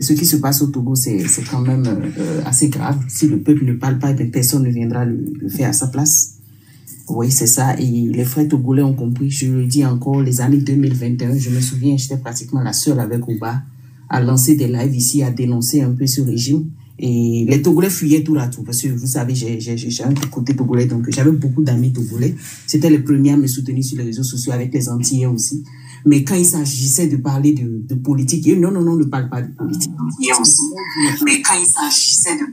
ce qui se passe au Togo, c'est quand même assez grave. Si le peuple ne parle pas, personne ne viendra le faire à sa place. Oui, c'est ça. Et les frères togolais ont compris. Je le dis encore, les années 2021, je me souviens, j'étais pratiquement la seule avec Ouba à lancer des lives ici, à dénoncer un peu ce régime. Et les Togolais fuyaient tout là tout. Parce que vous savez, j'ai un côté togolais, donc j'avais beaucoup d'amis togolais. C'était les premiers à me soutenir sur les réseaux sociaux avec les Antillais aussi. Mais quand il s'agissait de parler de politique, non, ne parle pas de politique. Mais quand il s'agissait de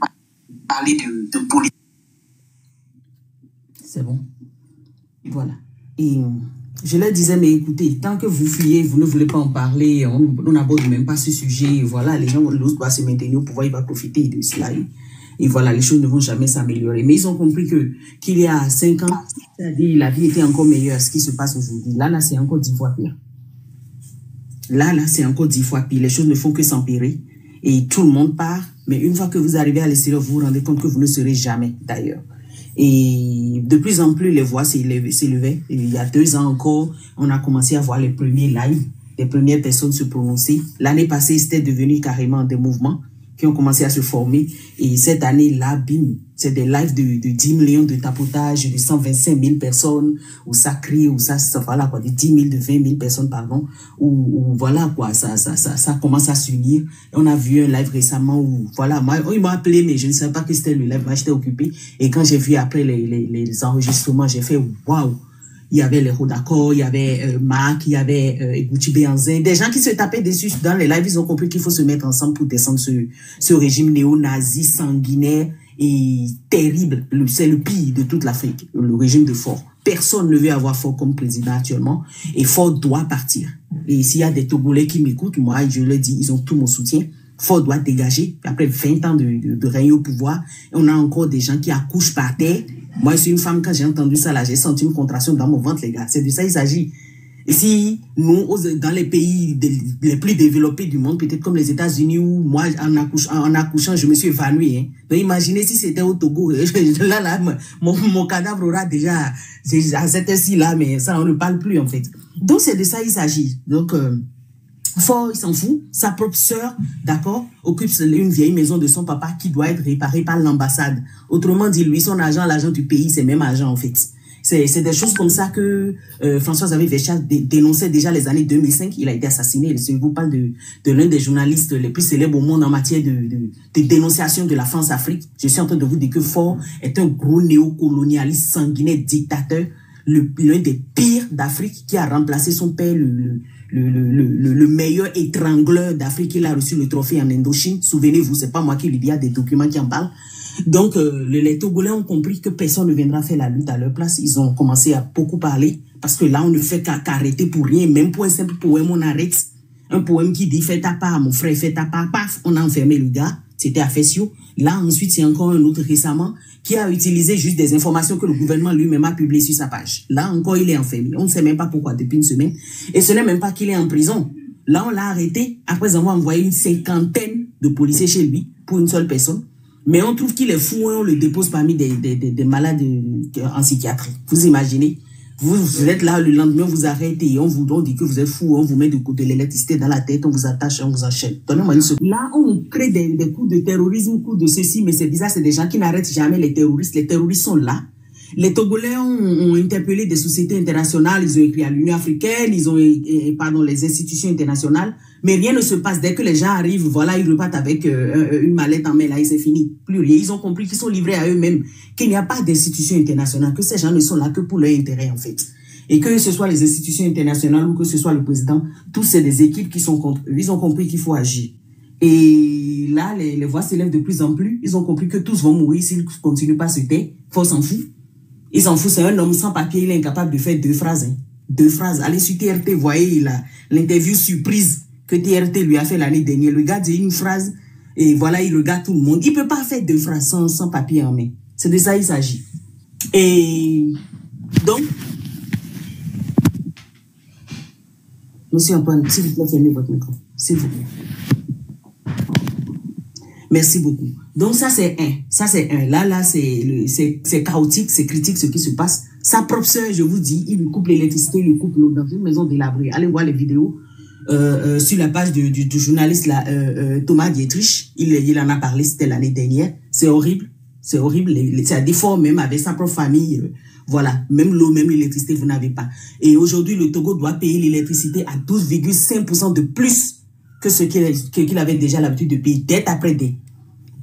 parler de politique, c'est bon. Voilà. Et je leur disais, mais écoutez, tant que vous fuyez, vous ne voulez pas en parler, on n'aborde même pas ce sujet. Voilà, les gens, l'autre doit se maintenir au pouvoir, il va profiter de cela. Et voilà, les choses ne vont jamais s'améliorer. Mais ils ont compris qu'il y a 5 ans, c'est-à-dire la vie était encore meilleure à ce qui se passe aujourd'hui. Là, c'est encore 10 fois pire. Là, c'est encore 10 fois pire. Les choses ne font que s'empirer. Et tout le monde part. Mais une fois que vous arrivez à l'extérieur, vous vous rendez compte que vous ne serez jamais d'ailleurs. Et de plus en plus, les voix s'élevaient. Il y a 2 ans encore, on a commencé à voir les premiers lives, les premières personnes se prononcer. L'année passée, c'était devenu carrément des mouvements qui ont commencé à se former. Et cette année-là, bim, c'est des lives de 10 millions de tapotage, de 125 000 personnes, où ça crie, où ça voilà quoi, de 10 000, de 20 000 personnes, pardon, où voilà quoi, ça commence à s'unir. On a vu un live récemment où, voilà, moi, ils m'ont appelé, mais je ne savais pas que c'était le live, moi j'étais occupé. Et quand j'ai vu après les enregistrements, j'ai fait waouh! Il y avait les Rodakor, il y avait Marc, il y avait Eguchi Béanzin, des gens qui se tapaient dessus dans les lives, ils ont compris qu'il faut se mettre ensemble pour descendre ce régime néo-nazi, sanguinaire et terrible. C'est le pire de toute l'Afrique, le régime de Faure. Personne ne veut avoir Faure comme président actuellement et Faure doit partir. Et s'il y a des Togolais qui m'écoutent, moi je le dis, ils ont tout mon soutien. Faure doit dégager. Après 20 ans de règne au pouvoir, on a encore des gens qui accouchent par terre. Moi, je suis une femme, quand j'ai entendu ça, là, j'ai senti une contraction dans mon ventre, les gars. C'est de ça il s'agit. Et si nous, dans les pays les plus développés du monde, peut-être comme les États-Unis, où moi, en accouchant, je me suis évanoui. Hein. Donc, imaginez si c'était au Togo. Là, mon cadavre aura déjà, à cette heure-ci-là, mais ça, on ne parle plus, en fait. Donc, c'est de ça il s'agit. Donc, Faure, il s'en fout. Sa propre sœur, d'accord, occupe une vieille maison de son papa qui doit être réparée par l'ambassade. Autrement dit, lui, son argent, l'argent du pays, c'est même argent, en fait. C'est des choses comme ça que François-Xavier Vécha dénonçait déjà les années 2005. Il a été assassiné. Je vous parle de l'un des journalistes les plus célèbres au monde en matière de dénonciation de la France-Afrique. Je suis en train de vous dire que Faure est un gros néocolonialiste sanguinaire dictateur, l'un des pires d'Afrique, qui a remplacé son père, le meilleur étrangleur d'Afrique. Il a reçu le trophée en Indochine. Souvenez-vous, c'est pas moi qui le dis, il y a des documents qui en parlent. Donc, les Togolais ont compris que personne ne viendra faire la lutte à leur place. Ils ont commencé à beaucoup parler parce que là, on ne fait qu'arrêter pour rien. Même pour un simple poème, on arrête. Un poème qui dit « Fais ta part, mon frère, fais ta part ». Paf, on a enfermé le gars. C'était à Fessio. Là, ensuite, c'est encore un autre récemment qui a utilisé juste des informations que le gouvernement lui-même a publiées sur sa page. Là, encore, il est enfermé. On ne sait même pas pourquoi depuis une semaine. Et ce n'est même pas qu'il est en prison. Là, on l'a arrêté après avoir envoyé une 50aine de policiers chez lui pour une seule personne. Mais on trouve qu'il est fou, hein, on le dépose parmi des malades en psychiatrie. Vous imaginez? Vous êtes là, le lendemain, vous arrêtez et on vous dit que vous êtes fou, on vous met de l'électricité dans la tête, on vous attache, on vous enchaîne. Donnez-moi une seconde. Là, on crée des coups de terrorisme, coups de ceci, mais c'est bizarre, c'est des gens qui n'arrêtent jamais les terroristes. Les terroristes sont là. Les Togolais ont interpellé des sociétés internationales, ils ont écrit à l'Union africaine, ils ont, les institutions internationales, mais rien ne se passe. Dès que les gens arrivent, voilà, ils repartent avec une mallette en main, là, et c'est fini. Plus rien. Ils ont compris qu'ils sont livrés à eux-mêmes, qu'il n'y a pas d'institutions internationales, que ces gens ne sont là que pour leur intérêt, en fait. Et que ce soit les institutions internationales ou que ce soit le président, tous c'est des équipes qui sont contre eux. Ils ont compris qu'il faut agir. Et là, les voix s'élèvent de plus en plus. Ils ont compris que tous vont mourir s'ils ne continuent pas à se taire. Faut s'en foutre. Ils s'en foutent, c'est un homme sans papier, il est incapable de faire 2 phrases. Hein. 2 phrases. Allez sur TRT, voyez l'interview surprise que TRT lui a fait l'année dernière. Le gars dit une phrase et voilà, il regarde tout le monde. Il ne peut pas faire 2 phrases sans papier en main. C'est de ça il s'agit. Et donc, Monsieur Antoine, s'il vous plaît, fermez votre micro. S'il vous plaît. Merci beaucoup. Donc ça c'est un. Ça c'est un. Là c'est chaotique, c'est critique ce qui se passe. Sa propre sœur, je vous dis, il lui coupe l'électricité, il lui coupe l'eau dans une maison délabrée. Allez voir les vidéos. sur la page du journaliste là, Thomas Dietrich. Il en a parlé, c'était l'année dernière. C'est horrible. C'est horrible. C'est à défaut même avec sa propre famille. Voilà. Même l'eau, même l'électricité, vous n'avez pas. Et aujourd'hui, le Togo doit payer l'électricité à 12,5% de plus que ce qu'il avait déjà l'habitude de payer, dette après dette.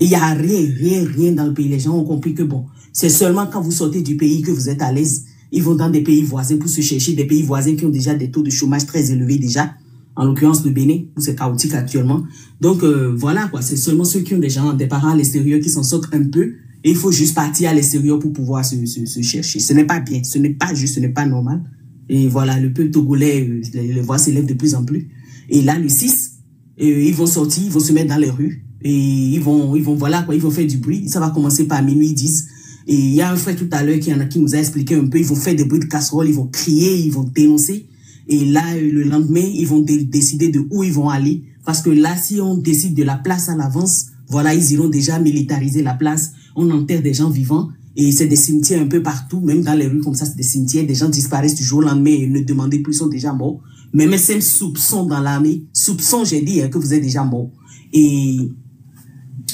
Il n'y a rien dans le pays. Les gens ont compris que bon, c'est seulement quand vous sortez du pays que vous êtes à l'aise. Ils vont dans des pays voisins pour se chercher des pays voisins qui ont déjà des taux de chômage très élevés déjà. En l'occurrence le Bénin, où c'est chaotique actuellement. Donc voilà quoi, c'est seulement ceux qui ont des parents à l'extérieur qui s'en sortent un peu. Et il faut juste partir à l'extérieur pour pouvoir se chercher. Ce n'est pas bien, ce n'est pas juste, ce n'est pas normal. Et voilà, le peuple togolais, les voix s'élèvent de plus en plus. Et là, le 6, ils vont sortir, ils vont se mettre dans les rues. Et ils vont voilà quoi, ils vont faire du bruit. Ça va commencer par minuit 10. Et il y a un frère tout à l'heure qui nous a expliqué un peu, ils vont faire des bruits de casserole, ils vont crier, ils vont dénoncer. Et là, le lendemain, ils vont décider de où ils vont aller. Parce que là, si on décide de la place à l'avance, voilà, ils iront déjà militariser la place. On enterre des gens vivants. Et c'est des cimetières un peu partout, même dans les rues comme ça, c'est des cimetières. Des gens disparaissent du jour au lendemain et ne demandez plus, sont déjà morts. Même SM soupçon dans l'armée. Soupçon, j'ai dit, que vous êtes déjà morts. Et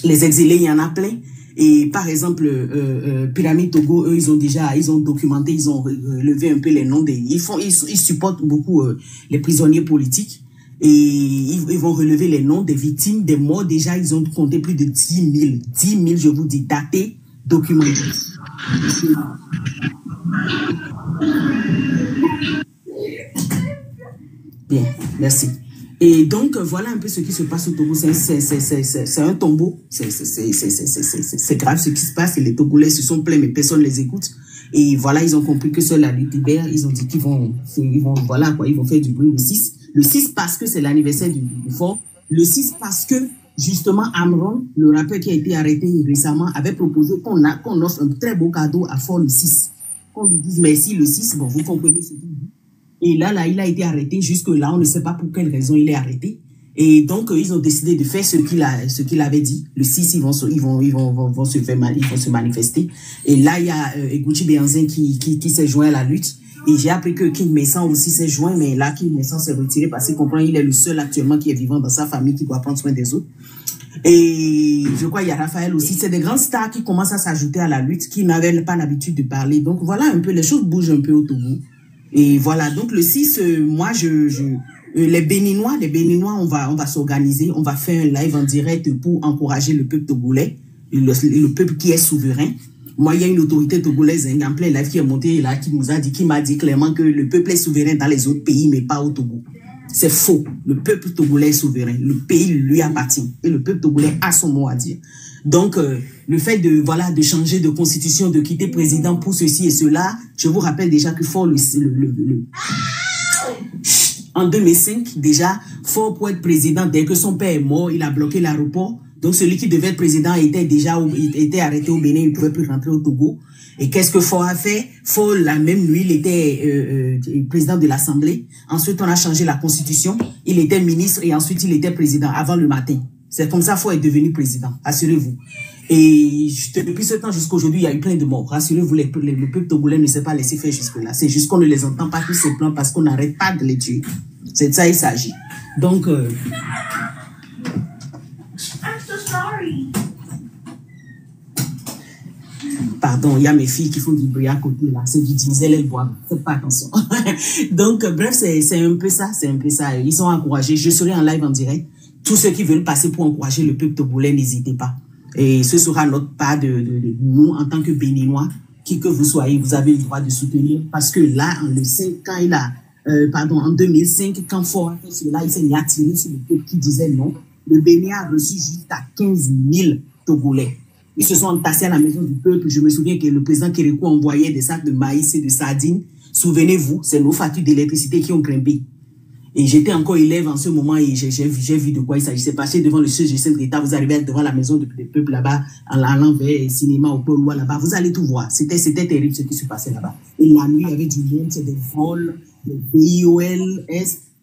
les exilés, il y en a plein. Et par exemple, Pyramide Togo, eux, ils ont documenté, ils ont relevé un peu les noms ils supportent beaucoup les prisonniers politiques. Et ils vont relever les noms des victimes, des morts. Déjà, ils ont compté plus de 10 000. 10 000, je vous dis, datés, documentés. Bien, merci. Et donc, voilà un peu ce qui se passe au Togo. C'est un tombeau. C'est grave ce qui se passe. Et les Togolais se sont plaints, mais personne ne les écoute. Et voilà, ils ont compris que seule la lutte libère. Ils ont dit qu'ils vont voilà quoi, ils vont faire du bruit le 6. Le 6 parce que c'est l'anniversaire du fort. Le 6 parce que, justement, Amron, le rappeur qui a été arrêté récemment, avait proposé qu'on offre un très beau cadeau à Fort le 6. Qu'on lui dise merci le 6. Bon, vous comprenez ce qu'il dit. Et là, il a été arrêté. Jusque-là, on ne sait pas pour quelle raison il est arrêté. Et donc, ils ont décidé de faire ce qu'il avait dit. Le 6, ils vont se manifester. Et là, il y a Eguchi Béanzin qui s'est joint à la lutte. Et j'ai appris que King Messan aussi s'est joint, mais là, King Messan s'est retiré parce qu'il comprend qu'il est le seul actuellement qui est vivant dans sa famille, qui doit prendre soin des autres. Et je crois qu'il y a Raphaël aussi. C'est des grandes stars qui commencent à s'ajouter à la lutte, qui n'avaient pas l'habitude de parler. Donc voilà un peu, les choses bougent un peu au Togo. Et voilà, donc le 6, moi, les Béninois, on va s'organiser, on va faire un live en direct pour encourager le peuple togolais, le peuple qui est souverain. Moi, il y a une autorité togolaise, en plein live qui est montée là, qui m'a dit clairement que le peuple est souverain dans les autres pays, mais pas au Togo. C'est faux. Le peuple togolais est souverain. Le pays lui appartient. Et le peuple togolais a son mot à dire. Donc, le fait de changer de constitution, de quitter président pour ceci et cela, je vous rappelle déjà que Fort en 2005, déjà, Fort pour être président, dès que son père est mort, il a bloqué l'aéroport. Donc, celui qui devait être président était arrêté au Bénin, il ne pouvait plus rentrer au Togo. Et qu'est-ce que Fort a fait? Fort, la même nuit, il était président de l'Assemblée. Ensuite, on a changé la constitution. Il était ministre et ensuite, il était président avant le matin. C'est comme ça Fort est devenu président, assurez-vous. Et depuis ce temps jusqu'à aujourd'hui, il y a eu plein de morts. Rassurez-vous, le peuple togolais ne s'est pas laissé faire jusque-là. C'est juste qu'on ne les entend pas tous ces plans parce qu'on n'arrête pas de les tuer. C'est de ça il s'agit. Donc... Pardon, il y a mes filles qui font du bruit à côté là. C'est du diesel, elles boivent. Faites pas attention. Donc, bref, c'est un peu ça. C'est un peu ça. Ils sont encouragés. Je serai en live en direct. Tous ceux qui veulent passer pour encourager le peuple togolais, n'hésitez pas. Et ce sera notre part de nous, en tant que Béninois, qui que vous soyez, vous avez le droit de soutenir. Parce que là, en 2005, quand Fort a fait cela, il s'est mis à tirer sur le peuple qui disait non. Le Bénin a reçu jusqu'à 15 000 Togolais. Ils se sont entassés à la maison du peuple. Je me souviens que le président Kérékou envoyait des sacs de maïs et de sardines. Souvenez-vous, c'est nos factures d'électricité qui ont grimpé. Et j'étais encore élève en ce moment et j'ai vu de quoi il s'agissait. Passé devant le siège de l'État, vous arrivez devant la maison du peuple là-bas, en allant vers le cinéma au Pôle Loire là-bas, vous allez tout voir. C'était terrible ce qui se passait là-bas. Et la nuit, il y avait du monde, c'est des vols, des BIOLS,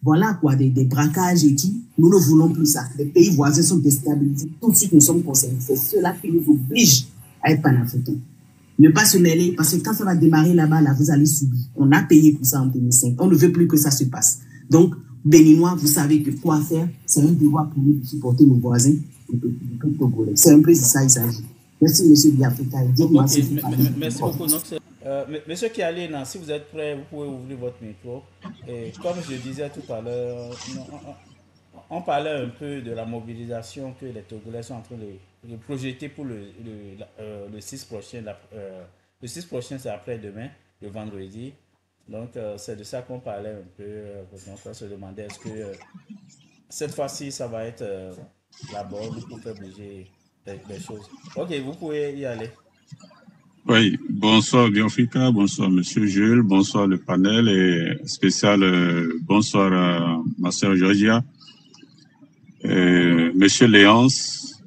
voilà quoi, des braquages et tout. Nous ne voulons plus ça. Les pays voisins sont déstabilisés. Tout de suite, nous sommes concernés. C'est cela qui nous oblige à être panafricains. Ne pas se mêler, parce que quand ça va démarrer là-bas, là, vous allez subir. On a payé pour ça en 2005. On ne veut plus que ça se passe. Donc, Béninois, vous savez que quoi faire, c'est un devoir pour nous de supporter nos voisins, les peuples togolais. C'est un peu de ça il s'agit. Merci, monsieur Biafrika. Dites-moi si vous parlez. Merci beaucoup. Donc, monsieur Kialina, si vous êtes prêt, vous pouvez ouvrir votre micro. Et comme je disais tout à l'heure, on parlait un peu de la mobilisation que les Togolais sont en train de projeter pour le 6 prochain. Le 6 prochain, c'est après-demain, le vendredi. Donc, c'est de ça qu'on parlait un peu. Donc, on se demandait est-ce que cette fois-ci, ça va être la bonne pour faire bouger les choses. Ok, vous pouvez y aller. Oui, bonsoir Biafrika, bonsoir Monsieur Jules, bonsoir le panel et spécial bonsoir à ma sœur Georgia, Monsieur Léance,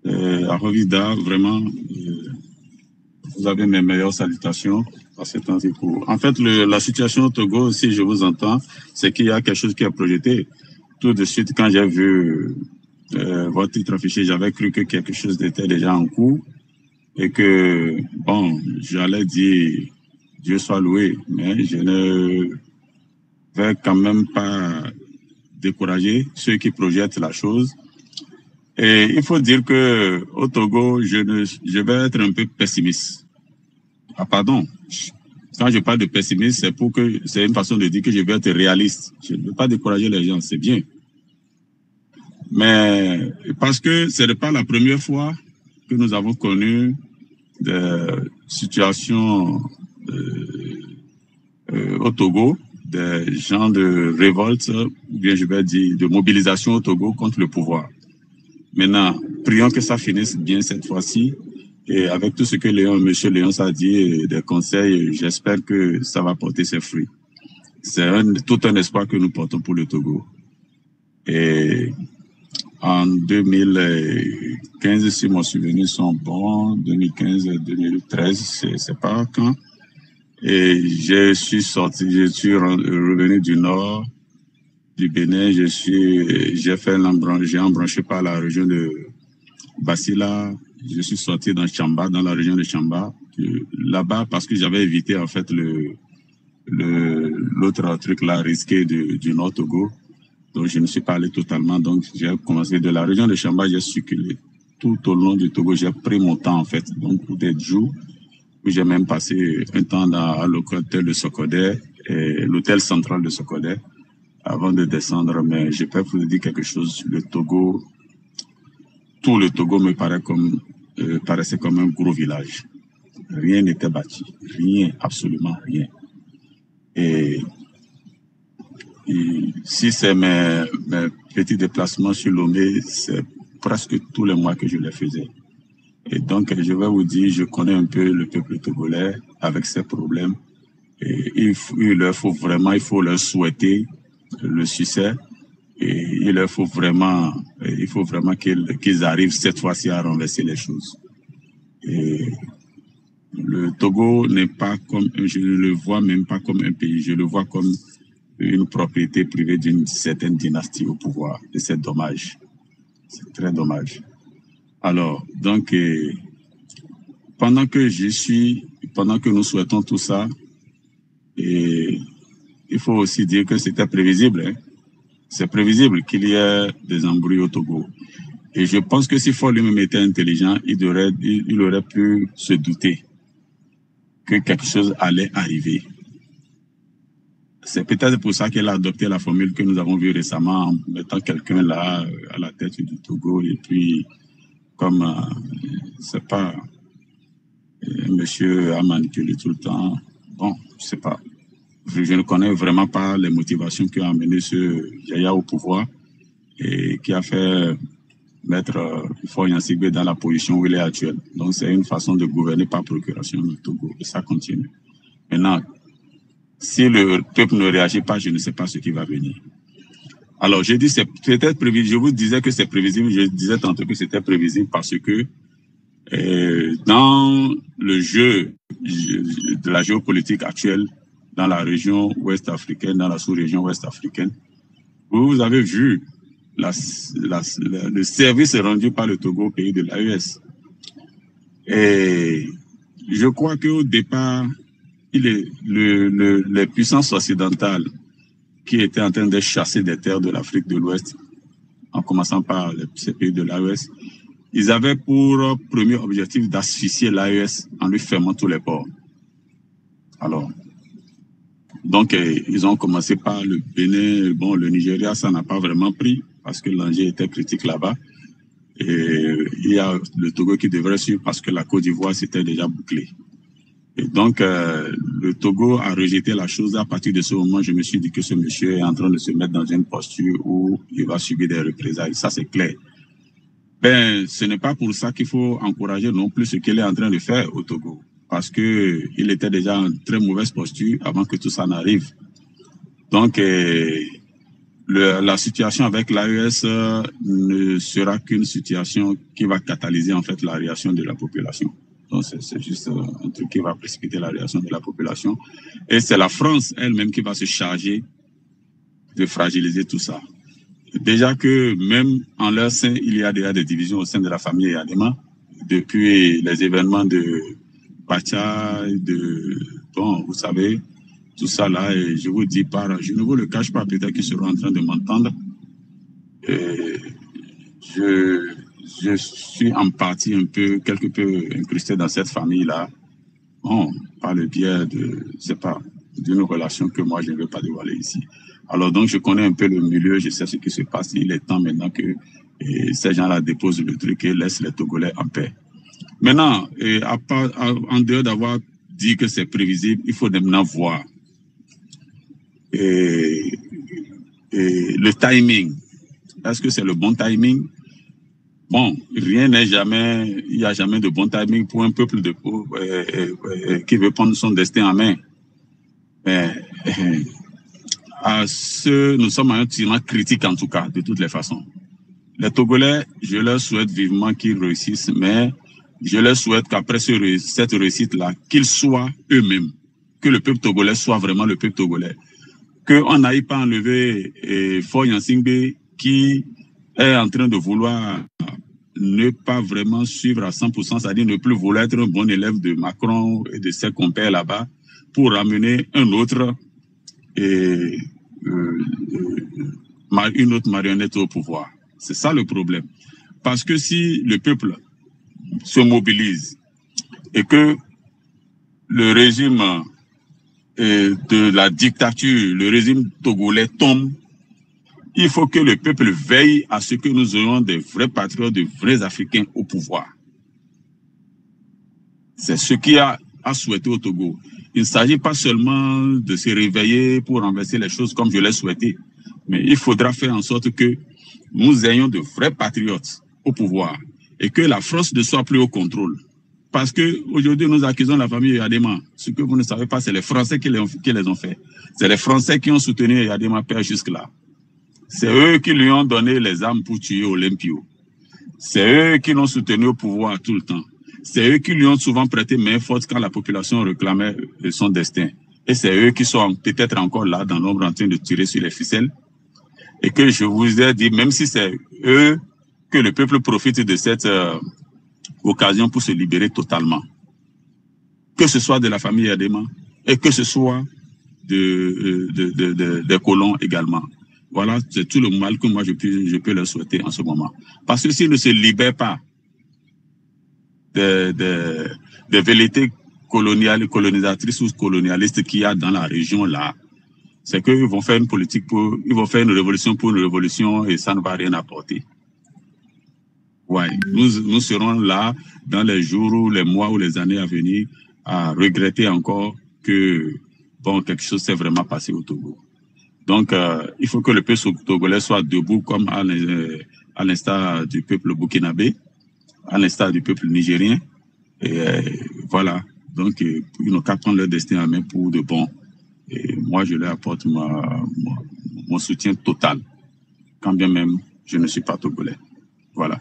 à Rovida, vraiment, vous avez mes meilleures salutations à ce temps court. En fait, la situation au Togo, si je vous entends, c'est qu'il y a quelque chose qui est projeté. Tout de suite, quand j'ai vu votre titre affiché, j'avais cru que quelque chose était déjà en cours. Et que, bon, j'allais dire Dieu soit loué, mais je ne vais quand même pas décourager ceux qui projettent la chose. Et il faut dire que au Togo, je vais être un peu pessimiste. Ah pardon, quand je parle de pessimiste, c'est une façon de dire que je vais être réaliste. Je ne veux pas décourager les gens, c'est bien. Mais parce que ce n'est pas la première fois que nous avons connu des situations au Togo, des gens de révolte, ou bien je vais dire de mobilisation au Togo contre le pouvoir. Maintenant, prions que ça finisse bien cette fois-ci. Et avec tout ce que monsieur Léon a dit, des conseils, j'espère que ça va porter ses fruits. C'est tout un espoir que nous portons pour le Togo. Et en 2015, si mes souvenirs sont bons, 2015-2013, c'est pas quand. Et je suis revenu du nord, du Bénin, j'ai embranché par la région de Bassila, je suis sorti dans Chamba, dans la région de Chamba, là-bas parce que j'avais évité en fait l'autre truc là risqué du Nord Togo. Donc, je ne suis pas allé totalement. Donc, j'ai commencé de la région de Chamba, j'ai circulé tout au long du Togo. J'ai pris mon temps, en fait. Donc, pour des jours, où j'ai même passé un temps à l'hôtel de Sokodé, l'hôtel central de Sokodé, avant de descendre. Mais je peux vous dire quelque chose. Le Togo, tout le Togo me paraissait comme un gros village. Rien n'était bâti. Rien, absolument rien. Et si c'est mes petits déplacements sur Lomé, c'est presque tous les mois que je les faisais. Et donc, je vais vous dire, je connais un peu le peuple togolais avec ses problèmes. Et il faut leur souhaiter le succès. Et il faut vraiment qu'ils arrivent cette fois-ci à renverser les choses. Et le Togo n'est pas je ne le vois même pas comme un pays, je le vois comme une propriété privée d'une certaine dynastie au pouvoir. Et c'est dommage. C'est très dommage. Alors, donc, pendant que nous souhaitons tout ça, et il faut aussi dire que c'était prévisible. Hein? C'est prévisible qu'il y ait des embrouilles au Togo. Et je pense que si Faure lui-même était intelligent, il aurait pu se douter que quelque chose allait arriver. C'est peut-être pour ça qu'elle a adopté la formule que nous avons vue récemment en mettant quelqu'un là à la tête du Togo et puis comme c'est pas un monsieur a manipulé tout le temps. Bon, je sais pas. Je ne connais vraiment pas les motivations qui ont amené ce Yaya au pouvoir et qui a fait mettre Faure Gnassingbé dans la position où il est actuel. Donc c'est une façon de gouverner par procuration du Togo et ça continue. Maintenant, si le peuple ne réagit pas, je ne sais pas ce qui va venir. Alors, j'ai dit, c'est peut-être prévisible. Je vous disais que c'est prévisible. Je disais tantôt que c'était prévisible parce que dans le jeu de la géopolitique actuelle, dans la région ouest africaine, dans la sous-région ouest africaine, vous avez vu le service rendu par le Togo au pays de l'AES. Et je crois qu'au départ, les puissances occidentales qui étaient en train de chasser des terres de l'Afrique de l'Ouest, en commençant par ces pays de l'AES. Ils avaient pour premier objectif d'asphyxier l'AES en lui fermant tous les ports. Alors, donc, ils ont commencé par le Bénin. Bon, le Nigeria, ça n'a pas vraiment pris parce que l'enjeu était critique là-bas. Et il y a le Togo qui devrait suivre parce que la Côte d'Ivoire, c'était déjà bouclé. Et donc, le Togo a rejeté la chose. À partir de ce moment, je me suis dit que ce monsieur est en train de se mettre dans une posture où il va subir des représailles. Ça, c'est clair. Ben, ce n'est pas pour ça qu'il faut encourager non plus ce qu'il est en train de faire au Togo. Parce que il était déjà en très mauvaise posture avant que tout ça n'arrive. Donc, la situation avec l'AES ne sera qu'une situation qui va catalyser en fait la réaction de la population. Donc, c'est juste un truc qui va précipiter la réaction de la population. Et c'est la France elle-même qui va se charger de fragiliser tout ça. Déjà que même en leur sein, il y a déjà des divisions au sein de la famille Eyadema depuis les événements de Bacha, bon, vous savez, tout ça là, et je vous dis je ne vous le cache pas, peut-être qu'ils seront en train de m'entendre. Je suis en partie quelque peu incrusté dans cette famille-là. Bon, par le biais d'une relation que moi je ne veux pas dévoiler ici. Alors donc, je connais un peu le milieu, je sais ce qui se passe. Il est temps maintenant que ces gens-là déposent le truc et laissent les Togolais en paix. Maintenant, en dehors d'avoir dit que c'est prévisible, il faut maintenant voir le timing. Est-ce que c'est le bon timing? Bon, il n'y a jamais de bon timing pour un peuple qui veut prendre son destin en main. Nous sommes à un tournant critique en tout cas, de toutes les façons. Les Togolais, je leur souhaite vivement qu'ils réussissent, mais je leur souhaite qu'après cette réussite-là, qu'ils soient eux-mêmes, que le peuple togolais soit vraiment le peuple togolais. Qu'on n'aille pas enlever Faure Gnassingbé qui est en train de vouloir ne pas vraiment suivre à 100%, c'est-à-dire ne plus vouloir être un bon élève de Macron et de ses compères là-bas pour ramener une autre marionnette au pouvoir. C'est ça le problème. Parce que si le peuple se mobilise et que le régime de la dictature, le régime togolais tombe, il faut que le peuple veille à ce que nous ayons des vrais patriotes, de vrais Africains au pouvoir. C'est ce qu'il a souhaité au Togo. Il ne s'agit pas seulement de se réveiller pour renverser les choses comme je l'ai souhaité, mais il faudra faire en sorte que nous ayons de vrais patriotes au pouvoir et que la France ne soit plus au contrôle. Parce qu'aujourd'hui, nous accusons la famille Eyadema. Ce que vous ne savez pas, c'est les Français qui les ont fait. C'est les Français qui ont soutenu Eyadema Père jusque-là. C'est eux qui lui ont donné les armes pour tuer Olympio. C'est eux qui l'ont soutenu au pouvoir tout le temps. C'est eux qui lui ont souvent prêté main forte quand la population réclamait son destin. Et c'est eux qui sont peut-être encore là dans l'ombre en train de tirer sur les ficelles. Et que je vous ai dit, même si c'est eux que le peuple profite de cette occasion pour se libérer totalement. Que ce soit de la famille Eyadema et que ce soit des colons également. Voilà, c'est tout le mal que moi je peux leur souhaiter en ce moment. Parce que s'ils ne se libèrent pas des velléités colonisatrices ou colonialistes qu'il y a dans la région là, c'est qu'ils vont faire une politique ils vont faire une révolution pour une révolution et ça ne va rien apporter. Ouais, nous serons là dans les jours ou les mois ou les années à venir à regretter encore que quelque chose s'est vraiment passé au Togo. Donc, il faut que le peuple togolais soit debout comme à l'instar du peuple burkinabé, à l'instar du peuple nigérien. Et voilà. Donc, ils n'ont qu'à prendre leur destin en main pour de bon. Et moi, je leur apporte mon soutien total, quand bien même je ne suis pas togolais. Voilà.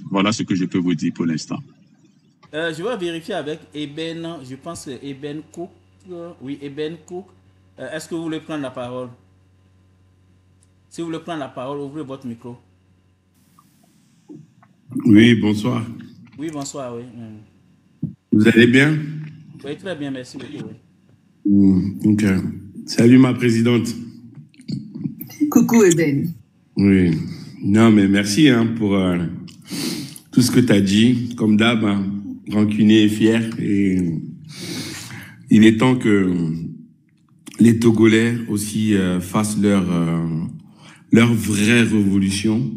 Voilà ce que je peux vous dire pour l'instant. Je vais vérifier avec Eben, je pense que Eben Cook. Oui, Eben Cook. Est-ce que vous voulez prendre la parole? Si vous voulez prendre la parole, ouvrez votre micro. Oui, bonsoir. Oui, bonsoir, oui. Vous allez bien? Oui, très bien, merci beaucoup. Oui. Ok. Salut ma présidente. Coucou Eben. Oui. Non, mais merci pour tout ce que tu as dit. Comme d'hab, rancunier et fier. Et il est temps que les Togolais aussi fassent leur vraie révolution.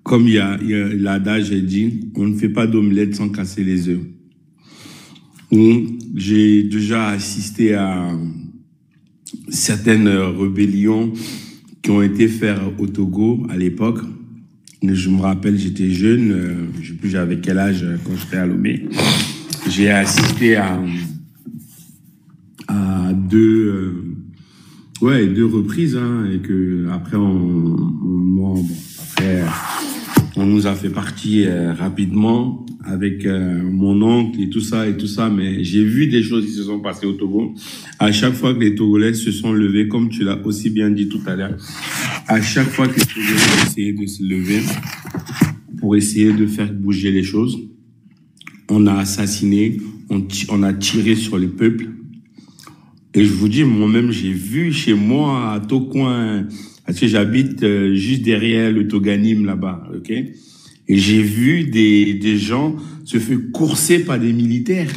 Comme il y a l'adage dit, on ne fait pas d'omelette sans casser les œufs. J'ai déjà assisté à certaines rébellions qui ont été faites au Togo à l'époque. Je me rappelle, j'étais jeune, je ne sais plus j'avais quel âge quand j'étais à Lomé. J'ai assisté à deux reprises, et que après on nous a fait partie rapidement avec mon oncle et tout ça, mais j'ai vu des choses qui se sont passées au Togo. À chaque fois que les Togolais se sont levés, comme tu l'as aussi bien dit tout à l'heure, à chaque fois que les Togolais ont essayé de se lever pour essayer de faire bouger les choses, on a assassiné, on a tiré sur le peuple. Et je vous dis, moi-même, j'ai vu chez moi, à Tocoin, parce que j'habite juste derrière le Toganim là-bas, ok? Et j'ai vu des gens se faire courser par des militaires.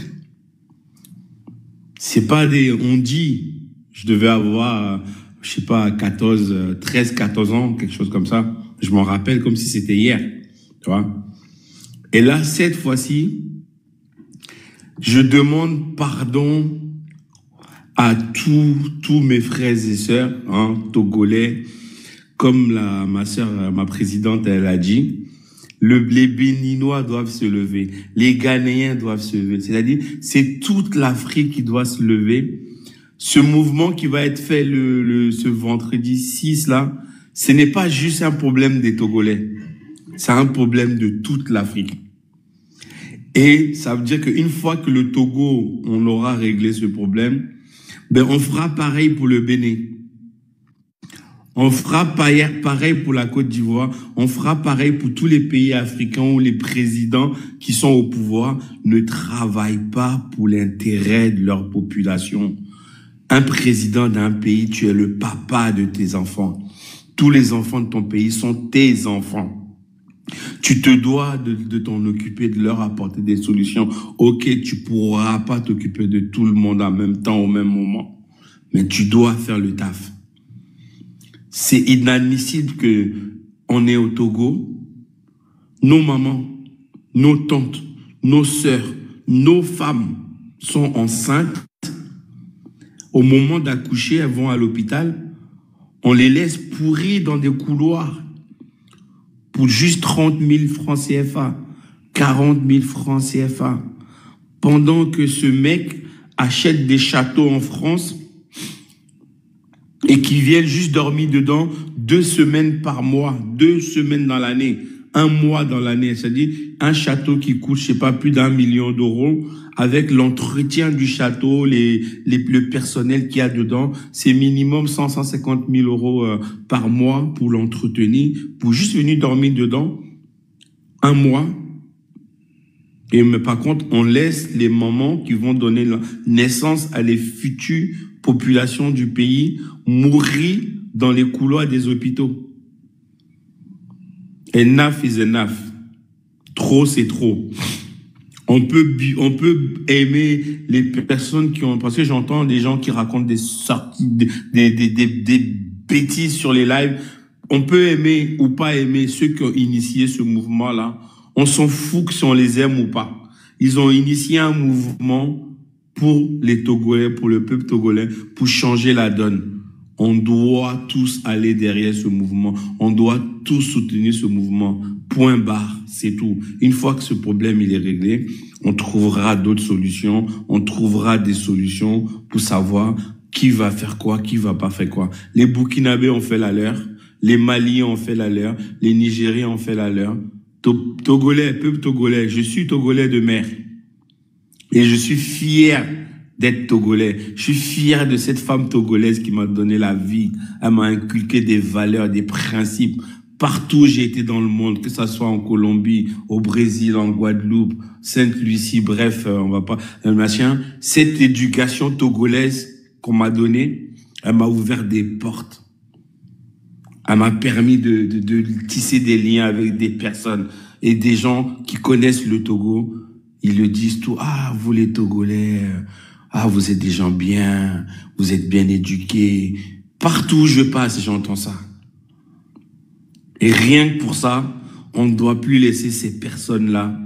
C'est pas on dit, je devais avoir, je sais pas, 13, 14 ans, quelque chose comme ça. Je m'en rappelle comme si c'était hier, tu vois? Et là, cette fois-ci, je demande pardon à tous mes frères et sœurs, togolais, comme ma sœur, ma présidente, elle a dit, les Béninois doivent se lever, les Ghanéens doivent se lever. C'est-à-dire, c'est toute l'Afrique qui doit se lever. Ce mouvement qui va être fait ce vendredi 6 là, ce n'est pas juste un problème des Togolais, c'est un problème de toute l'Afrique. Et ça veut dire qu'une fois que le Togo, on aura réglé ce problème, on fera pareil pour le Bénin. On fera pareil pour la Côte d'Ivoire. On fera pareil pour tous les pays africains où les présidents qui sont au pouvoir ne travaillent pas pour l'intérêt de leur population. Un président d'un pays, tu es le papa de tes enfants. Tous les enfants de ton pays sont tes enfants. Tu te dois de t'en occuper, de leur apporter des solutions. Ok, tu pourras pas t'occuper de tout le monde en même temps, au même moment. Mais tu dois faire le taf. C'est inadmissible que on est au Togo, nos mamans, nos tantes, nos sœurs, nos femmes sont enceintes. Au moment d'accoucher, elles vont à l'hôpital. On les laisse pourrir dans des couloirs pour juste 30 000 francs CFA, 40 000 francs CFA. Pendant que ce mec achète des châteaux en France et qui viennent juste dormir dedans 2 semaines par mois, 2 semaines dans l'année, 1 mois dans l'année. C'est-à-dire un château qui coûte, je sais pas, plus d'1 million d'euros, avec l'entretien du château, le personnel qu'il y a dedans, c'est minimum 150 000 euros par mois pour l'entretenir, pour juste venir dormir dedans 1 mois. Et mais par contre, on laisse les mamans qui vont donner naissance à les futures populations du pays mourir dans les couloirs des hôpitaux. Enough is enough. Trop, c'est trop. On peut aimer les personnes qui ont... Parce que j'entends des gens qui racontent des sorties, des bêtises sur les lives. On peut aimer ou pas aimer ceux qui ont initié ce mouvement-là. On s'en fout si on les aime ou pas. Ils ont initié un mouvement pour les Togolais, pour le peuple togolais, pour changer la donne. On doit tous aller derrière ce mouvement. On doit tous soutenir ce mouvement. Point barre, c'est tout. Une fois que ce problème il est réglé, on trouvera d'autres solutions. On trouvera des solutions pour savoir qui va faire quoi, qui va pas faire quoi. Les Burkinabés ont fait la leur. Les Maliens ont fait la leur. Les Nigériens ont fait la leur. Togolais, peuple togolais, je suis togolais de mère. Et je suis fier d'être togolais. Je suis fier de cette femme togolaise qui m'a donné la vie. Elle m'a inculqué des valeurs, des principes. Partout où j'ai été dans le monde, que ça soit en Colombie, au Brésil, en Guadeloupe, Sainte-Lucie, bref, on va pas, machin. Cette éducation togolaise qu'on m'a donnée, elle m'a ouvert des portes. Elle m'a permis de tisser des liens avec des personnes et des gens qui connaissent le Togo. Ils le disent tout. Ah, vous les Togolais, ah, vous êtes des gens bien, vous êtes bien éduqués. Partout où je passe, j'entends ça. Et rien que pour ça, on ne doit plus laisser ces personnes-là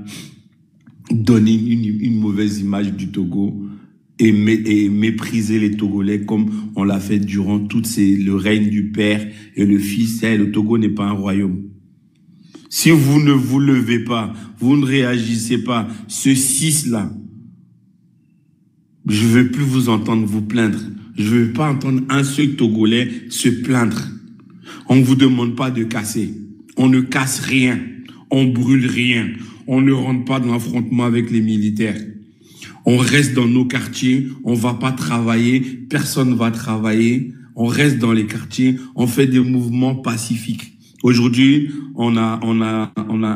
donner une mauvaise image du Togo et mépriser les Togolais comme on l'a fait durant le règne du Père et le Fils. Le Togo n'est pas un royaume. Si vous ne vous levez pas, vous ne réagissez pas, ce 6-là, je ne veux plus vous entendre vous plaindre. Je ne veux pas entendre un seul Togolais se plaindre. On ne vous demande pas de casser. On ne casse rien. On brûle rien. On ne rentre pas dans l'affrontement avec les militaires. On reste dans nos quartiers. On ne va pas travailler. Personne ne va travailler. On reste dans les quartiers. On fait des mouvements pacifiques. Aujourd'hui, on a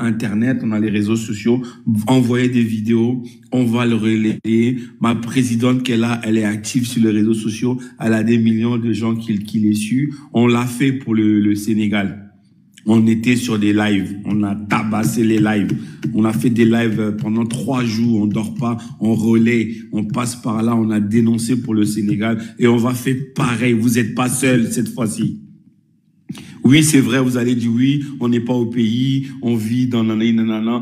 Internet, on a les réseaux sociaux. Envoyer des vidéos, on va le relayer. Ma présidente qui est là, elle est active sur les réseaux sociaux. Elle a des millions de gens qui les suivent. On l'a fait pour le Sénégal. On était sur des lives. On a tabassé les lives. On a fait des lives pendant 3 jours. On dort pas. On relaie. On passe par là. On a dénoncé pour le Sénégal. Et on va faire pareil. Vous n'êtes pas seuls cette fois-ci. Oui, c'est vrai, vous allez dire oui, on n'est pas au pays, on vit dans nanana.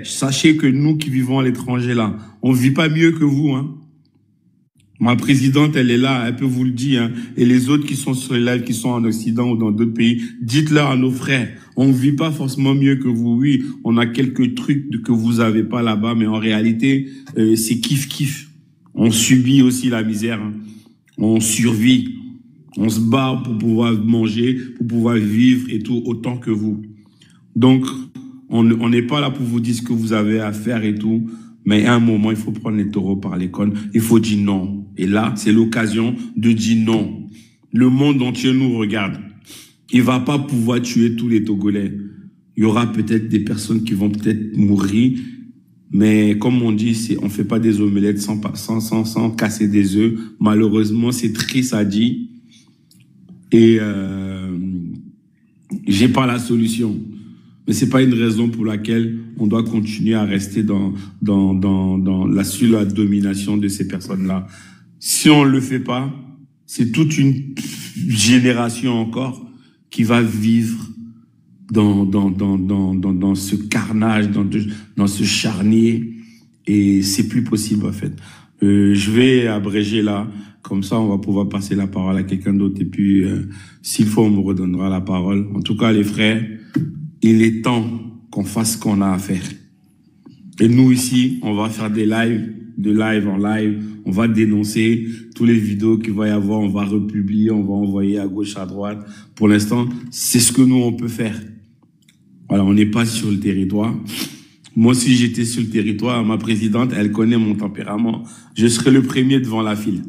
Sachez que nous qui vivons à l'étranger là, on vit pas mieux que vous, hein. Ma présidente, elle est là, elle peut vous le dire, hein. Et les autres qui sont sur les lives, qui sont en Occident ou dans d'autres pays, dites-leur à nos frères, on vit pas forcément mieux que vous. Oui, on a quelques trucs que vous avez pas là-bas, mais en réalité, c'est kiff-kiff. On subit aussi la misère, hein. On survit. On se bat pour pouvoir manger, pour pouvoir vivre et tout, autant que vous. Donc, on n'est pas là pour vous dire ce que vous avez à faire et tout, mais à un moment, il faut prendre les taureaux par les cornes. Il faut dire non. Et là, c'est l'occasion de dire non. Le monde entier nous regarde. Il va pas pouvoir tuer tous les Togolais. Il y aura peut-être des personnes qui vont peut-être mourir, mais comme on dit, on fait pas des omelettes sans casser des œufs. Malheureusement, c'est triste à dire. Et j'ai pas la solution, mais c'est pas une raison pour laquelle on doit continuer à rester sur la domination de ces personnes-là. Si on le fait pas, c'est toute une génération encore qui va vivre dans ce carnage, dans ce charnier, et c'est plus possible en fait. Je vais abréger là. Comme ça, on va pouvoir passer la parole à quelqu'un d'autre. Et puis, s'il faut, on me redonnera la parole. En tout cas, les frères, il est temps qu'on fasse ce qu'on a à faire. Et nous, ici, on va faire des lives, de live en live. On va dénoncer tous les vidéos qu'il va y avoir. On va republier, on va envoyer à gauche, à droite. Pour l'instant, c'est ce que nous, on peut faire. Voilà, on n'est pas sur le territoire. Moi, si j'étais sur le territoire, ma présidente, elle connaît mon tempérament. Je serais le premier devant la file.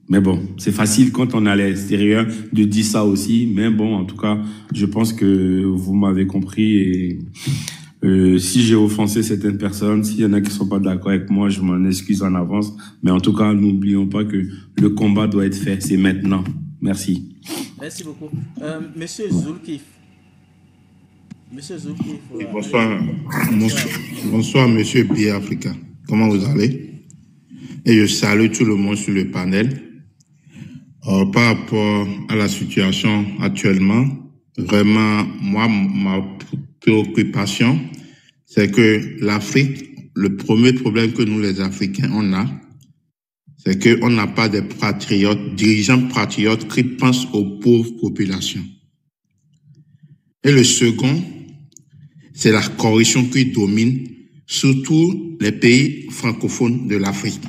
Mais bon, c'est facile quand on est à l'extérieur de dire ça aussi. Mais bon, en tout cas, je pense que vous m'avez compris. Et si j'ai offensé certaines personnes, s'il y en a qui ne sont pas d'accord avec moi, je m'en excuse en avance. Mais en tout cas, n'oublions pas que le combat doit être fait. C'est maintenant. Merci. Merci beaucoup. Monsieur Zulkif. Monsieur Zulkif. Bonsoir, monsieur Bié Africa. Comment vous allez? Et je salue tout le monde sur le panel. Par rapport à la situation actuellement, vraiment, moi, ma préoccupation, c'est que l'Afrique, le premier problème que nous, les Africains, on a, c'est qu'on n'a pas de patriotes, dirigeants patriotes qui pensent aux pauvres populations. Et le second, c'est la corruption qui domine surtout les pays francophones de l'Afrique.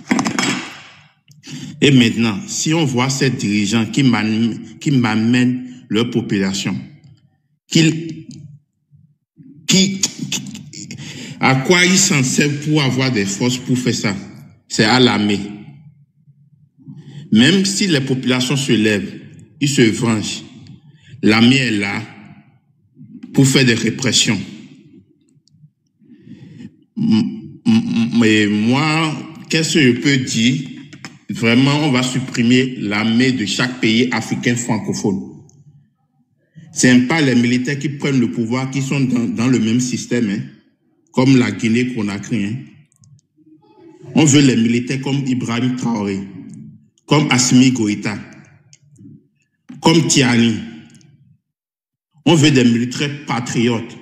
Et maintenant, si on voit ces dirigeants qui m'amènent leur population, à quoi ils s'en servent pour avoir des forces pour faire ça? C'est à l'armée. Même si les populations se lèvent, ils se vengent. L'armée est là pour faire des répressions. Mais moi, qu'est-ce que je peux dire? Vraiment, on va supprimer l'armée de chaque pays africain francophone. C'est pas les militaires qui prennent le pouvoir, qui sont dans le même système, hein, comme la Guinée-Conakry. Hein. On veut les militaires comme Ibrahim Traoré, comme Assimi Goïta, comme Tiani. On veut des militaires patriotes.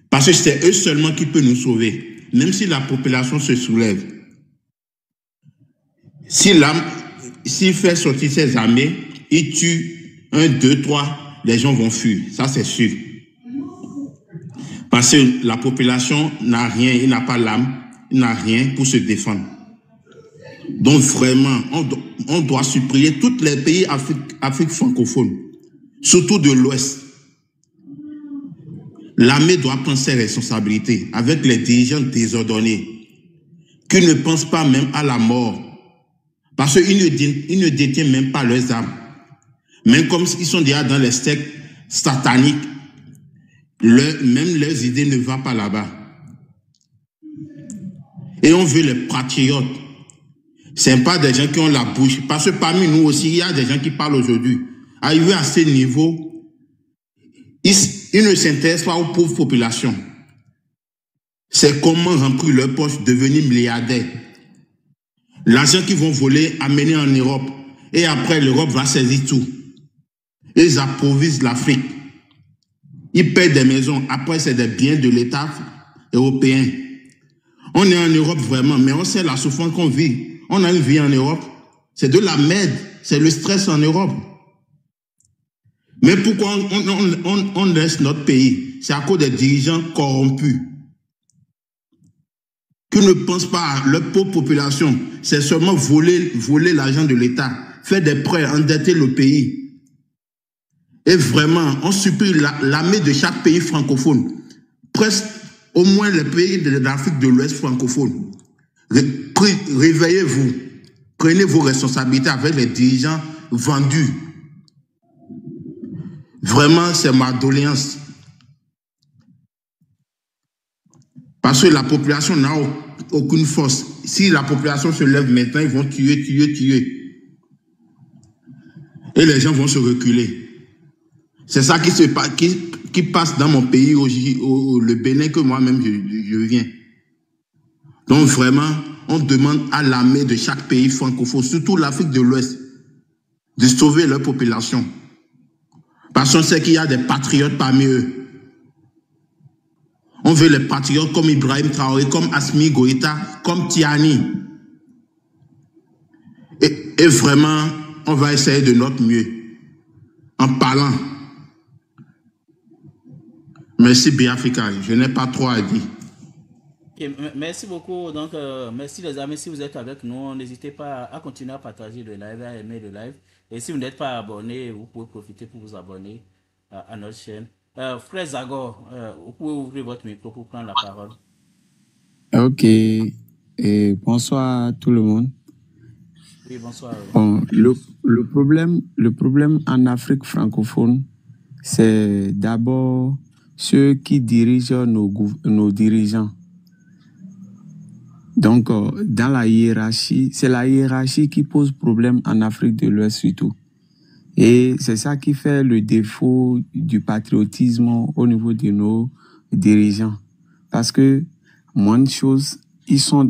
Parce que c'est eux seulement qui peuvent nous sauver. Même si la population se soulève. S'il fait sortir ses armées, il tue 1, 2, 3, les gens vont fuir. Ça, c'est sûr. Parce que la population n'a rien, il n'a pas l'âme, il n'a rien pour se défendre. Donc vraiment, on doit supprimer tous les pays Afrique francophone, surtout de l'Ouest. L'armée doit prendre ses responsabilités avec les dirigeants désordonnés qui ne pensent pas même à la mort parce qu'ils ne détiennent même pas leurs armes. Même comme ils sont déjà dans les sectes sataniques, même leurs idées ne vont pas là-bas. Et on veut les patriotes. Ce n'est pas des gens qui ont la bouche. Parce que parmi nous aussi, il y a des gens qui parlent aujourd'hui. Arrivé à ce niveau, ils ne s'intéressent pas aux pauvres populations. C'est comment remplir leur poche, devenir milliardaires. L'argent qu'ils vont voler, amener en Europe. Et après, l'Europe va saisir tout. Ils approvisent l'Afrique. Ils paient des maisons. Après, c'est des biens de l'État européen. On est en Europe vraiment, mais on sait la souffrance qu'on vit. On a une vie en Europe. C'est de la merde. C'est le stress en Europe. Mais pourquoi on laisse notre pays? C'est à cause des dirigeants corrompus qui ne pensent pas à leur pauvre population. C'est seulement voler l'argent de l'État, faire des prêts, endetter le pays. Et vraiment, on supprime l'armée de chaque pays francophone. Presque au moins les pays de l'Afrique de l'Ouest francophone. Réveillez-vous. Prenez vos responsabilités avec les dirigeants vendus. Vraiment, c'est ma doléance. Parce que la population n'a aucune force. Si la population se lève maintenant, ils vont tuer. Et les gens vont se reculer. C'est ça qui passe dans mon pays, le Bénin, que moi-même je viens. Donc vraiment, on demande à l'armée de chaque pays francophone, surtout l'Afrique de l'Ouest, de sauver leur population. Parce qu'on sait qu'il y a des patriotes parmi eux. On veut les patriotes comme Ibrahim Traoré, comme Assimi Goïta, comme Tiani. Et vraiment, on va essayer de notre mieux. En parlant. Merci Biafrika, je n'ai pas trop à dire. Okay, merci beaucoup. Donc, merci les amis. Si vous êtes avec nous, n'hésitez pas à continuer à partager le live, à aimer le live. Et si vous n'êtes pas abonné, vous pouvez profiter pour vous abonner à notre chaîne. Frère Zagor, vous pouvez ouvrir votre micro pour prendre la parole. Ok. Et bonsoir à tout le monde. Oui, bonsoir. Bon, le problème en Afrique francophone, c'est d'abord ceux qui dirigent nos dirigeants. Donc, dans la hiérarchie, c'est la hiérarchie qui pose problème en Afrique de l'Ouest surtout. Et c'est ça qui fait le défaut du patriotisme au niveau de nos dirigeants. Parce que, moins de choses, ils sont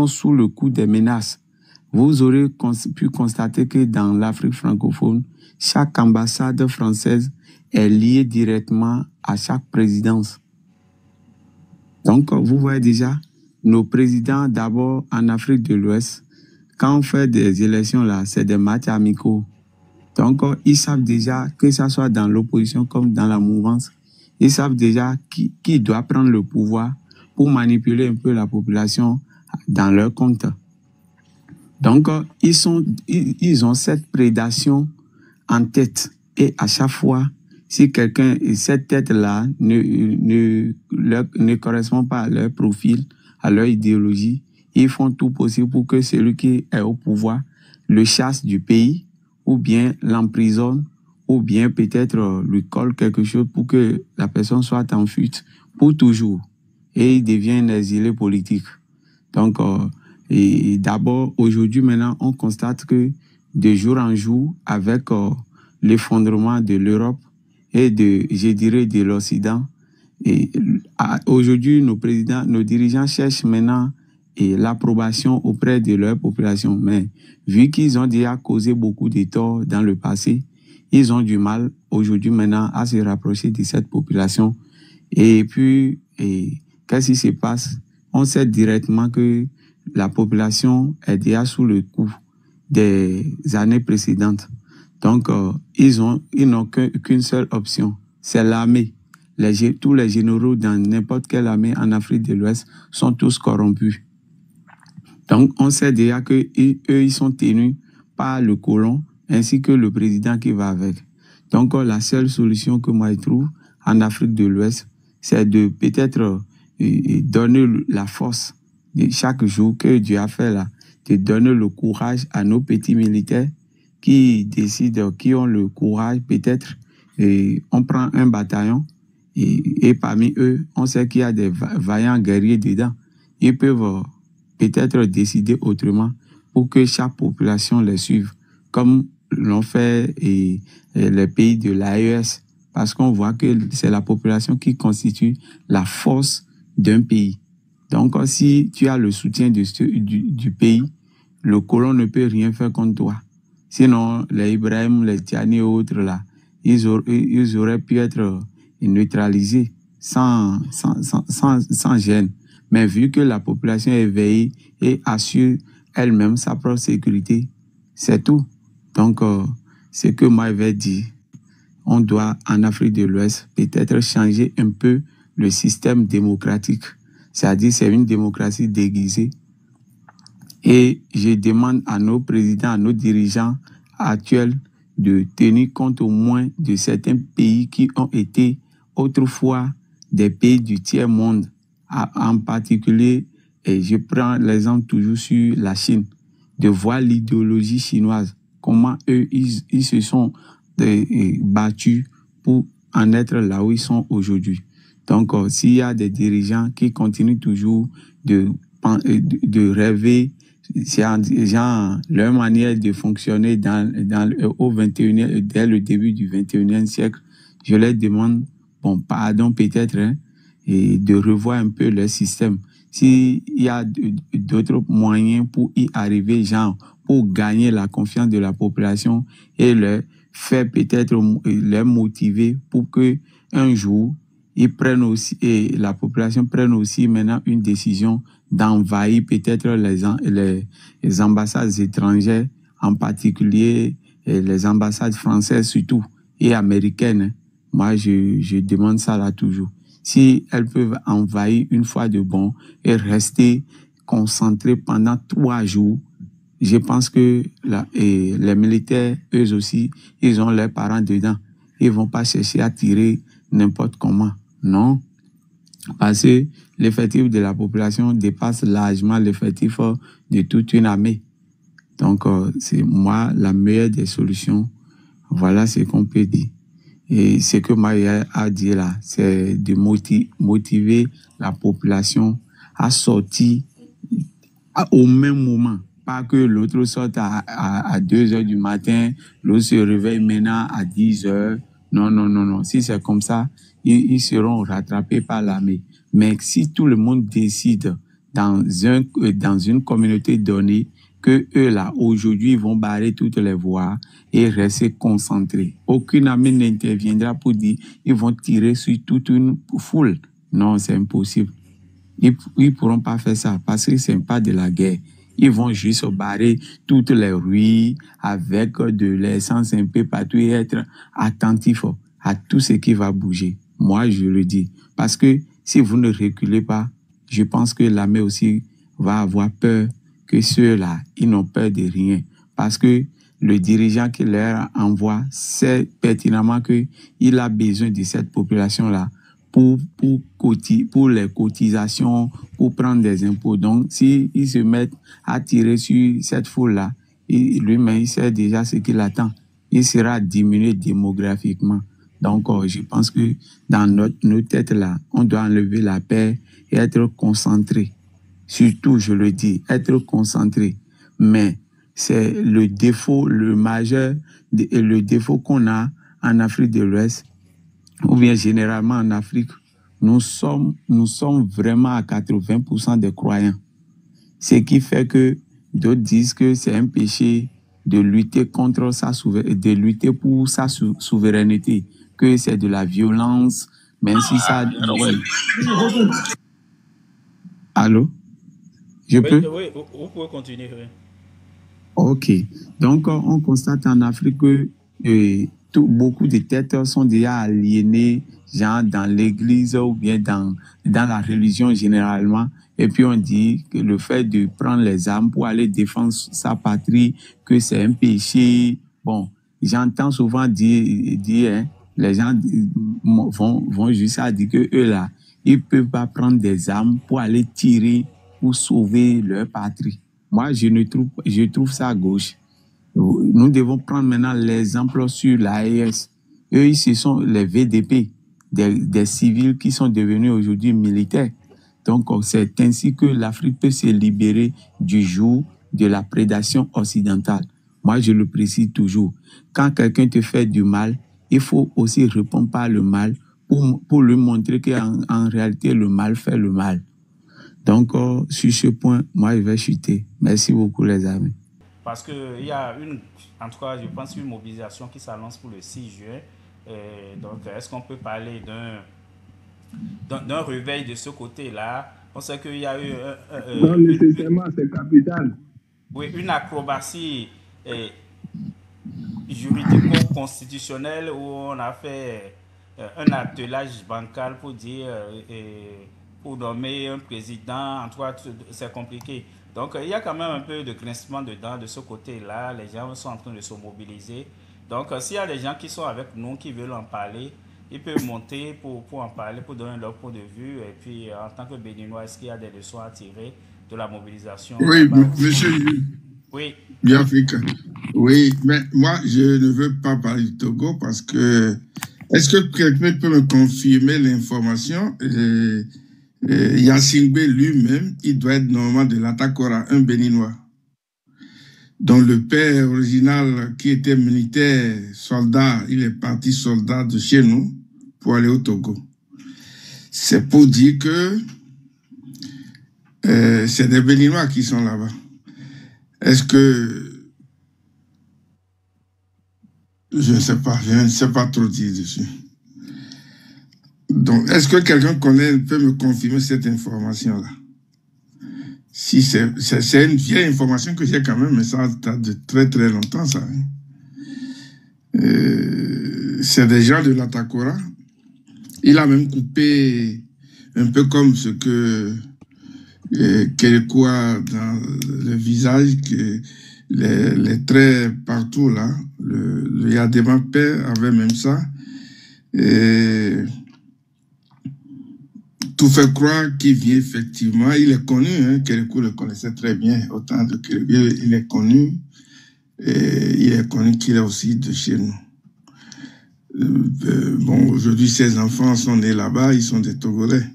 sous le coup des menaces. Vous aurez pu constater que dans l'Afrique francophone, chaque ambassade française est liée directement à chaque présidence. Donc, vous voyez déjà, nos présidents, d'abord en Afrique de l'Ouest, quand on fait des élections là, c'est des matchs amicaux. Donc, ils savent déjà, que ça soit dans l'opposition comme dans la mouvance, ils savent déjà qui doit prendre le pouvoir pour manipuler un peu la population dans leur compte. Donc, ils ont cette prédation en tête. Et à chaque fois, si cette tête-là ne correspond pas à leur profil, à leur idéologie, ils font tout possible pour que celui qui est au pouvoir le chasse du pays, ou bien l'emprisonne, ou bien peut-être lui colle quelque chose pour que la personne soit en fuite pour toujours. Et il devient un exilé politique. Donc, et d'abord, aujourd'hui, maintenant, on constate que de jour en jour, avec l'effondrement de l'Europe et je dirais, de l'Occident. Et aujourd'hui, nos dirigeants cherchent maintenant l'approbation auprès de leur population. Mais vu qu'ils ont déjà causé beaucoup de torts dans le passé, ils ont du mal aujourd'hui maintenant à se rapprocher de cette population. Et puis, qu'est-ce qui se passe? On sait directement que la population est déjà sous le coup des années précédentes. Donc, ils n'ont qu'une seule option, c'est l'armée. Tous les généraux dans n'importe quelle armée en Afrique de l'Ouest sont tous corrompus. Donc, on sait déjà qu'eux, ils sont tenus par le colon ainsi que le président qui va avec. Donc, la seule solution que moi je trouve en Afrique de l'Ouest, c'est de peut-être donner la force de chaque jour que Dieu a fait là, de donner le courage à nos petits militaires qui décident, qui ont le courage peut-être. On prend un bataillon et parmi eux, on sait qu'il y a des vaillants guerriers dedans. Ils peuvent peut-être décider autrement pour que chaque population les suive, comme l'ont fait les pays de l'AES, parce qu'on voit que c'est la population qui constitue la force d'un pays. Donc, si tu as le soutien du pays, le colon ne peut rien faire contre toi. Sinon, les Ibrahim, les Tiani et autres, là, ils auraient pu être neutralisés sans gêne. Mais vu que la population est éveillée et assure elle-même sa propre sécurité, c'est tout. Donc, ce que moi je vais dire, on doit, en Afrique de l'Ouest, peut-être changer un peu le système démocratique. C'est-à-dire, c'est une démocratie déguisée. Et je demande à nos présidents, à nos dirigeants actuels de tenir compte au moins de certains pays qui ont été autrefois des pays du tiers-monde. En particulier, et je prends l'exemple toujours sur la Chine, de voir l'idéologie chinoise, comment eux, ils se sont battus pour en être là où ils sont aujourd'hui. Donc, s'il y a des dirigeants qui continuent toujours de rêver, genre, leur manière de fonctionner au 21e, dès le début du 21e siècle, je leur demande, bon, pardon peut-être, hein, et de revoir un peu leur système. S'il y a d'autres moyens pour y arriver, genre, pour gagner la confiance de la population et leur faire peut-être les motiver pour que un jour ils prennent aussi, et la population prenne aussi maintenant une décision d'envahir peut-être les ambassades étrangères, en particulier les ambassades françaises surtout et américaines. Moi, je demande ça là toujours. Si elles peuvent envahir une fois de bon et rester concentrées pendant 3 jours, je pense que les militaires, eux aussi, ils ont leurs parents dedans. Ils ne vont pas chercher à tirer n'importe comment. Non. Parce que l'effectif de la population dépasse largement l'effectif de toute une armée. Donc, c'est moi la meilleure des solutions. Voilà ce qu'on peut dire. Et ce que Maria a dit là, c'est de motiver la population à sortir au même moment. Pas que l'autre sorte à 2 heures du matin, l'autre se réveille maintenant à 10 heures. Non. Si c'est comme ça, ils seront rattrapés par l'armée. Mais si tout le monde décide dans une communauté donnée que eux là, aujourd'hui, ils vont barrer toutes les voies et rester concentrés. Aucune armée n'interviendra pour dire ils vont tirer sur toute une foule. Non, c'est impossible. Ils pourront pas faire ça parce que c'est pas de la guerre. Ils vont juste barrer toutes les rues avec de l'essence un peu partout et être attentifs à tout ce qui va bouger. Moi, je le dis. Parce que si vous ne reculez pas, je pense que l'armée aussi va avoir peur que ceux-là, ils n'ont peur de rien. Parce que le dirigeant qui leur envoie sait pertinemment qu'il a besoin de cette population-là pour les cotisations, pour prendre des impôts. Donc, s'ils se mettent à tirer sur cette foule-là, lui-même, il sait déjà ce qu'il attend. Il sera diminué démographiquement. Donc, je pense que dans nos têtes-là, on doit enlever la peur et être concentré. Surtout, je le dis, être concentré. Mais c'est le défaut, le majeur, le défaut qu'on a en Afrique de l'Ouest, ou bien généralement en Afrique. Nous sommes vraiment à 80% des croyants. Ce qui fait que d'autres disent que c'est un péché de lutter contre de lutter pour sa souveraineté, que c'est de la violence, même si ça... Allô? Je peux? Oui, vous pouvez continuer. Oui. Ok. Donc, on constate en Afrique que beaucoup de têtes sont déjà aliénées, genre dans l'église ou bien dans la religion généralement. Et puis, on dit que le fait de prendre les armes pour aller défendre sa patrie, que c'est un péché. Bon, j'entends souvent dire hein, les gens vont jusqu'à dire que eux là, ils peuvent pas prendre des armes pour aller tirer pour sauver leur patrie. Moi, je trouve ça à gauche. Nous devons prendre maintenant l'exemple sur l'AES. Eux, ici, sont les VDP, des civils qui sont devenus aujourd'hui militaires. Donc, c'est ainsi que l'Afrique peut se libérer du joug de la prédation occidentale. Moi, je le précise toujours. Quand quelqu'un te fait du mal, il faut aussi répondre par le mal pour lui montrer qu'en réalité, le mal fait le mal. Donc, sur ce point, moi, je vais chuter. Merci beaucoup, les amis. Parce qu'il y a en tout cas, je pense, une mobilisation qui s'annonce pour le 6 juin. Donc, est-ce qu'on peut parler d'un réveil de ce côté-là? On sait qu'il y a eu... non, nécessairement, c'est capital. Oui, une acrobatie juridico-constitutionnelle où on a fait un attelage bancal pour dire... pour nommer un président, en tout cas, c'est compliqué. Donc, il y a quand même un peu de grincement dedans, de ce côté-là. Les gens sont en train de se mobiliser. Donc, s'il y a des gens qui sont avec nous, qui veulent en parler, ils peuvent monter pour en parler, pour donner leur point de vue. Et puis, en tant que Béninois, est-ce qu'il y a des leçons à tirer de la mobilisation? Oui, monsieur. Oui. Bien africain. Oui, mais moi, je ne veux pas parler du Togo parce que... Est-ce que quelqu'un peut me confirmer l'information? Yassingbe lui-même, il doit être normalement de l'Atakora, un Béninois, dont le père original, qui était militaire, soldat, il est parti soldat de chez nous pour aller au Togo. C'est pour dire que c'est des Béninois qui sont là-bas. Est-ce que... Je ne sais pas trop dire dessus. Donc, est-ce que quelqu'un peut me confirmer cette information-là? Si c'est une vieille information que j'ai quand même, mais ça date de très très longtemps, ça. Hein. C'est des gens de l'Atakora. Il a même coupé un peu comme ce que Kérékou a dans le visage, que les traits partout là. Le Yadema père avait même ça. Et tout fait croire qu'il vient effectivement. Il est connu, hein, Kérékou le connaissait très bien. Autant de Kérékou, il est connu. Et il est connu qu'il est aussi de chez nous. Bon, aujourd'hui, ses enfants sont nés là-bas, ils sont des Togolais.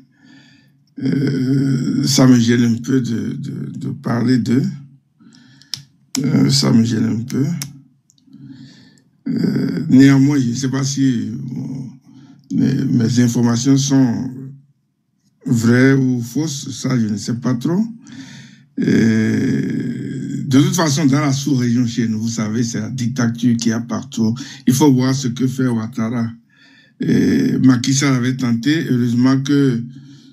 Ça me gêne un peu de parler d'eux. Ça me gêne un peu. Néanmoins, je ne sais pas si mes informations sont vraies ou fausses, ça je ne sais pas trop. De toute façon, dans la sous-région chez nous, vous savez, c'est la dictature qu'il y a partout. Il faut voir ce que fait Ouattara. Macky Sall avait tenté, heureusement que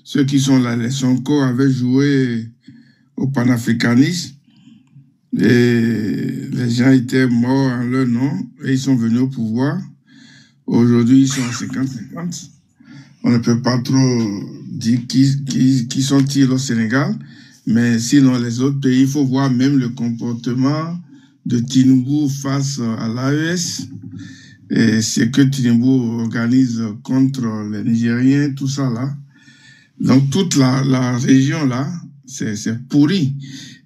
ceux qui sont là, les Sonko, avaient joué au panafricanisme. Et les gens étaient morts en leur nom et ils sont venus au pouvoir. Aujourd'hui, ils sont à 50-50. On ne peut pas trop dire qui sont-ils au Sénégal. Mais sinon, les autres pays, il faut voir même le comportement de Tinubu face à l'AES. Et ce que Tinubu organise contre les Nigériens, tout ça là. Donc, toute la région là, c'est pourri.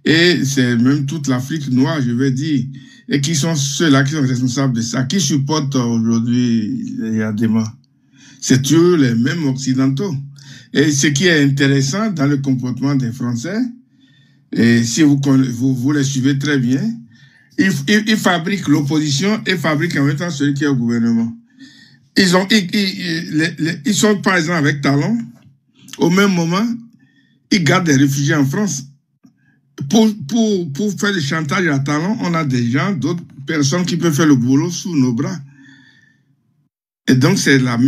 Et c'est même toute l'Afrique noire, je vais dire. Et qui sont ceux-là qui sont responsables de ça, qui supportent aujourd'hui les Yadema. C'est toujours les mêmes occidentaux. Et ce qui est intéressant dans le comportement des Français, et si vous les suivez très bien, Ils fabriquent l'opposition et fabriquent en même temps celui qui est au gouvernement. Ils sont par exemple avec Talon. Au même moment, ils gardent des réfugiés en France. Pour faire le chantage à Talon, on a des gens, d'autres personnes qui peuvent faire le boulot sous nos bras. Et donc, c'est la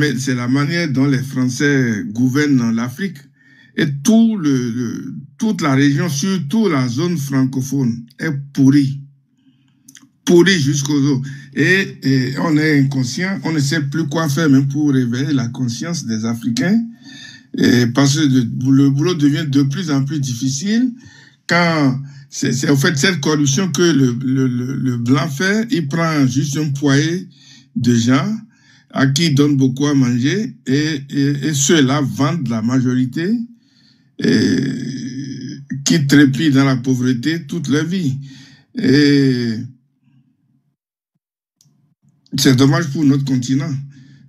manière dont les Français gouvernent l'Afrique. Et toute la région, surtout la zone francophone, est pourrie. Pourrie jusqu'aux os. Et on est inconscient, on ne sait plus quoi faire même pour réveiller la conscience des Africains. Parce que le boulot devient de plus en plus difficile. Quand c'est en fait cette corruption que le blanc fait, il prend juste un poids de gens à qui il donne beaucoup à manger et ceux-là vendent la majorité qui trépident dans la pauvreté toute leur vie. Et c'est dommage pour notre continent.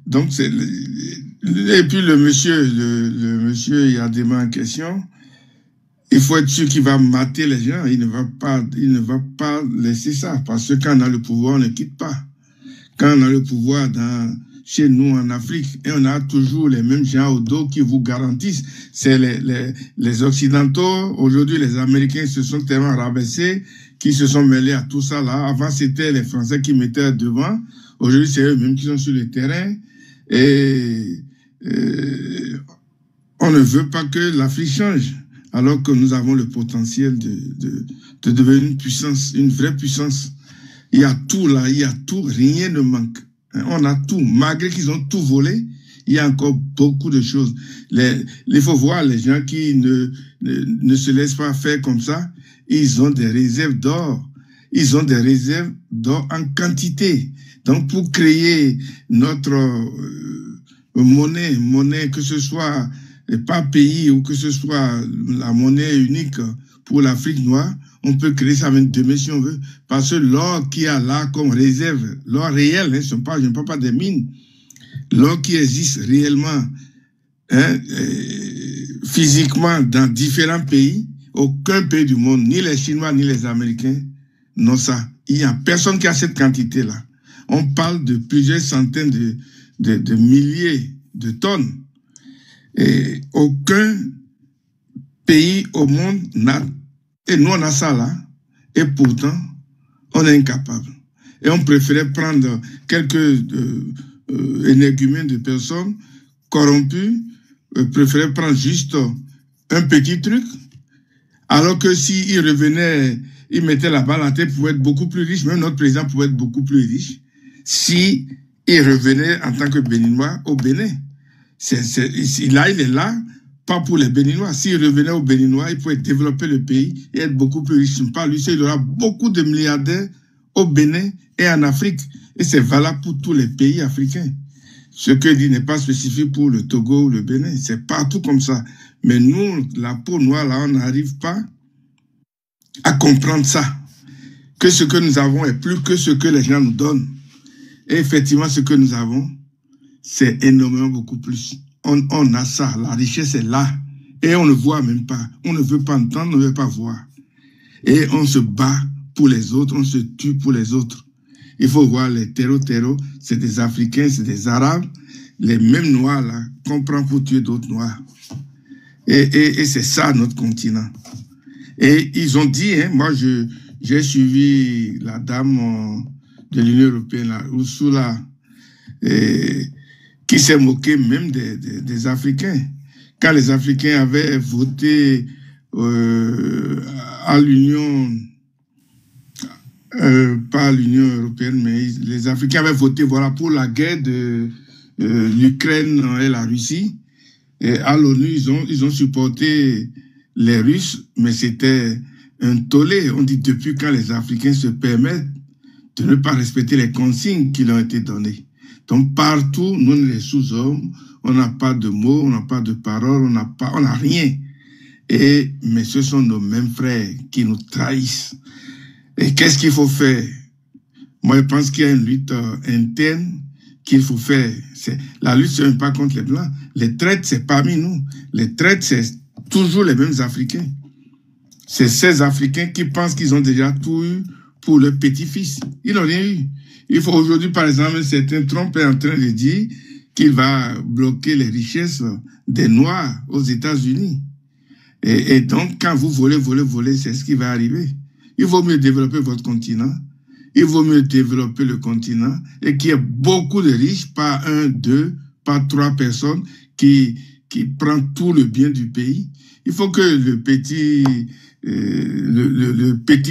Donc et puis le monsieur Yadema en question, il faut être sûr qu'il va mater les gens. Il ne va pas laisser ça. Parce que quand on a le pouvoir, on ne quitte pas. Quand on a le pouvoir chez nous en Afrique, et on a toujours les mêmes gens au dos qui vous garantissent. C'est les Occidentaux. Aujourd'hui, les Américains se sont tellement rabaissés qui se sont mêlés à tout ça là. Avant, c'était les Français qui mettaient devant. Aujourd'hui, c'est eux-mêmes qui sont sur le terrain. Et on ne veut pas que l'Afrique change. Alors que nous avons le potentiel de devenir une puissance, une vraie puissance. Il y a tout là, il y a tout, rien ne manque. On a tout, malgré qu'ils ont tout volé, il y a encore beaucoup de choses. Il faut voir les gens qui ne se laissent pas faire comme ça, ils ont des réserves d'or. Ils ont des réserves d'or en quantité. Donc pour créer notre monnaie, que ce soit par pays ou que ce soit la monnaie unique pour l'Afrique noire, on peut créer ça avec demain si on veut. Parce que l'or qui a là comme réserve, l'or réel, je ne parle pas des mines, l'or qui existe réellement, physiquement dans différents pays, aucun pays du monde, ni les Chinois ni les Américains, n'ont ça. Il n'y a personne qui a cette quantité-là. On parle de plusieurs centaines de milliers de tonnes. Et aucun pays au monde n'a, et nous on a ça là, et pourtant on est incapable. Et on préférait prendre quelques énergumènes de personnes corrompues, préférait prendre juste un petit truc, alors que s'ils revenaient, ils mettaient la balle à la tête pour être beaucoup plus riche, même notre président pouvait être beaucoup plus riche, si il revenait en tant que Béninois au Bénin. Là, il est là, pas pour les Béninois. S'il revenait aux Béninois, il pourrait développer le pays et être beaucoup plus riche. Pas lui, il aura beaucoup de milliardaires au Bénin et en Afrique. Et c'est valable pour tous les pays africains. Ce que dit n'est pas spécifique pour le Togo ou le Bénin. C'est partout comme ça. Mais nous, la peau noire, là, on n'arrive pas à comprendre ça. Que ce que nous avons est plus que ce que les gens nous donnent. Et effectivement, ce que nous avons, c'est énormément beaucoup plus. On a ça, la richesse est là. Et on ne voit même pas. On ne veut pas entendre, on ne veut pas voir. Et on se bat pour les autres, on se tue pour les autres. Il faut voir les terreaux, c'est des Africains, c'est des Arabes, les mêmes Noirs là, qu'on prend pour tuer d'autres Noirs. Et c'est ça notre continent. Et ils ont dit, moi j'ai suivi la dame de l'Union européenne, là, Ursula, qui s'est moqué même des Africains. Quand les Africains avaient voté à l'Union, pas à l'Union européenne, mais les Africains avaient voté pour la guerre de l'Ukraine et la Russie. Et à l'ONU, ils ont supporté les Russes, mais c'était un tollé. On dit depuis quand les Africains se permettent de ne pas respecter les consignes qui leur ont été données. Donc partout, nous, les sous-hommes, on n'a pas de mots, on n'a pas de paroles, on n'a rien. Mais ce sont nos mêmes frères qui nous trahissent. Et qu'est-ce qu'il faut faire? Moi, je pense qu'il y a une lutte interne qu'il faut faire. La lutte, ce n'est pas contre les Blancs. Les traites, c'est parmi nous. Les traites, c'est toujours les mêmes Africains. C'est ces Africains qui pensent qu'ils ont déjà tout eu pour leurs petits-fils. Ils n'ont rien eu. Il faut aujourd'hui, par exemple, un certain Trump est en train de dire qu'il va bloquer les richesses des Noirs aux États-Unis. Et donc, quand vous volez, c'est ce qui va arriver. Il vaut mieux développer votre continent. Il vaut mieux développer le continent et qu'il y ait beaucoup de riches, pas 1, 2, pas 3 personnes qui prennent tout le bien du pays. Il faut que le petit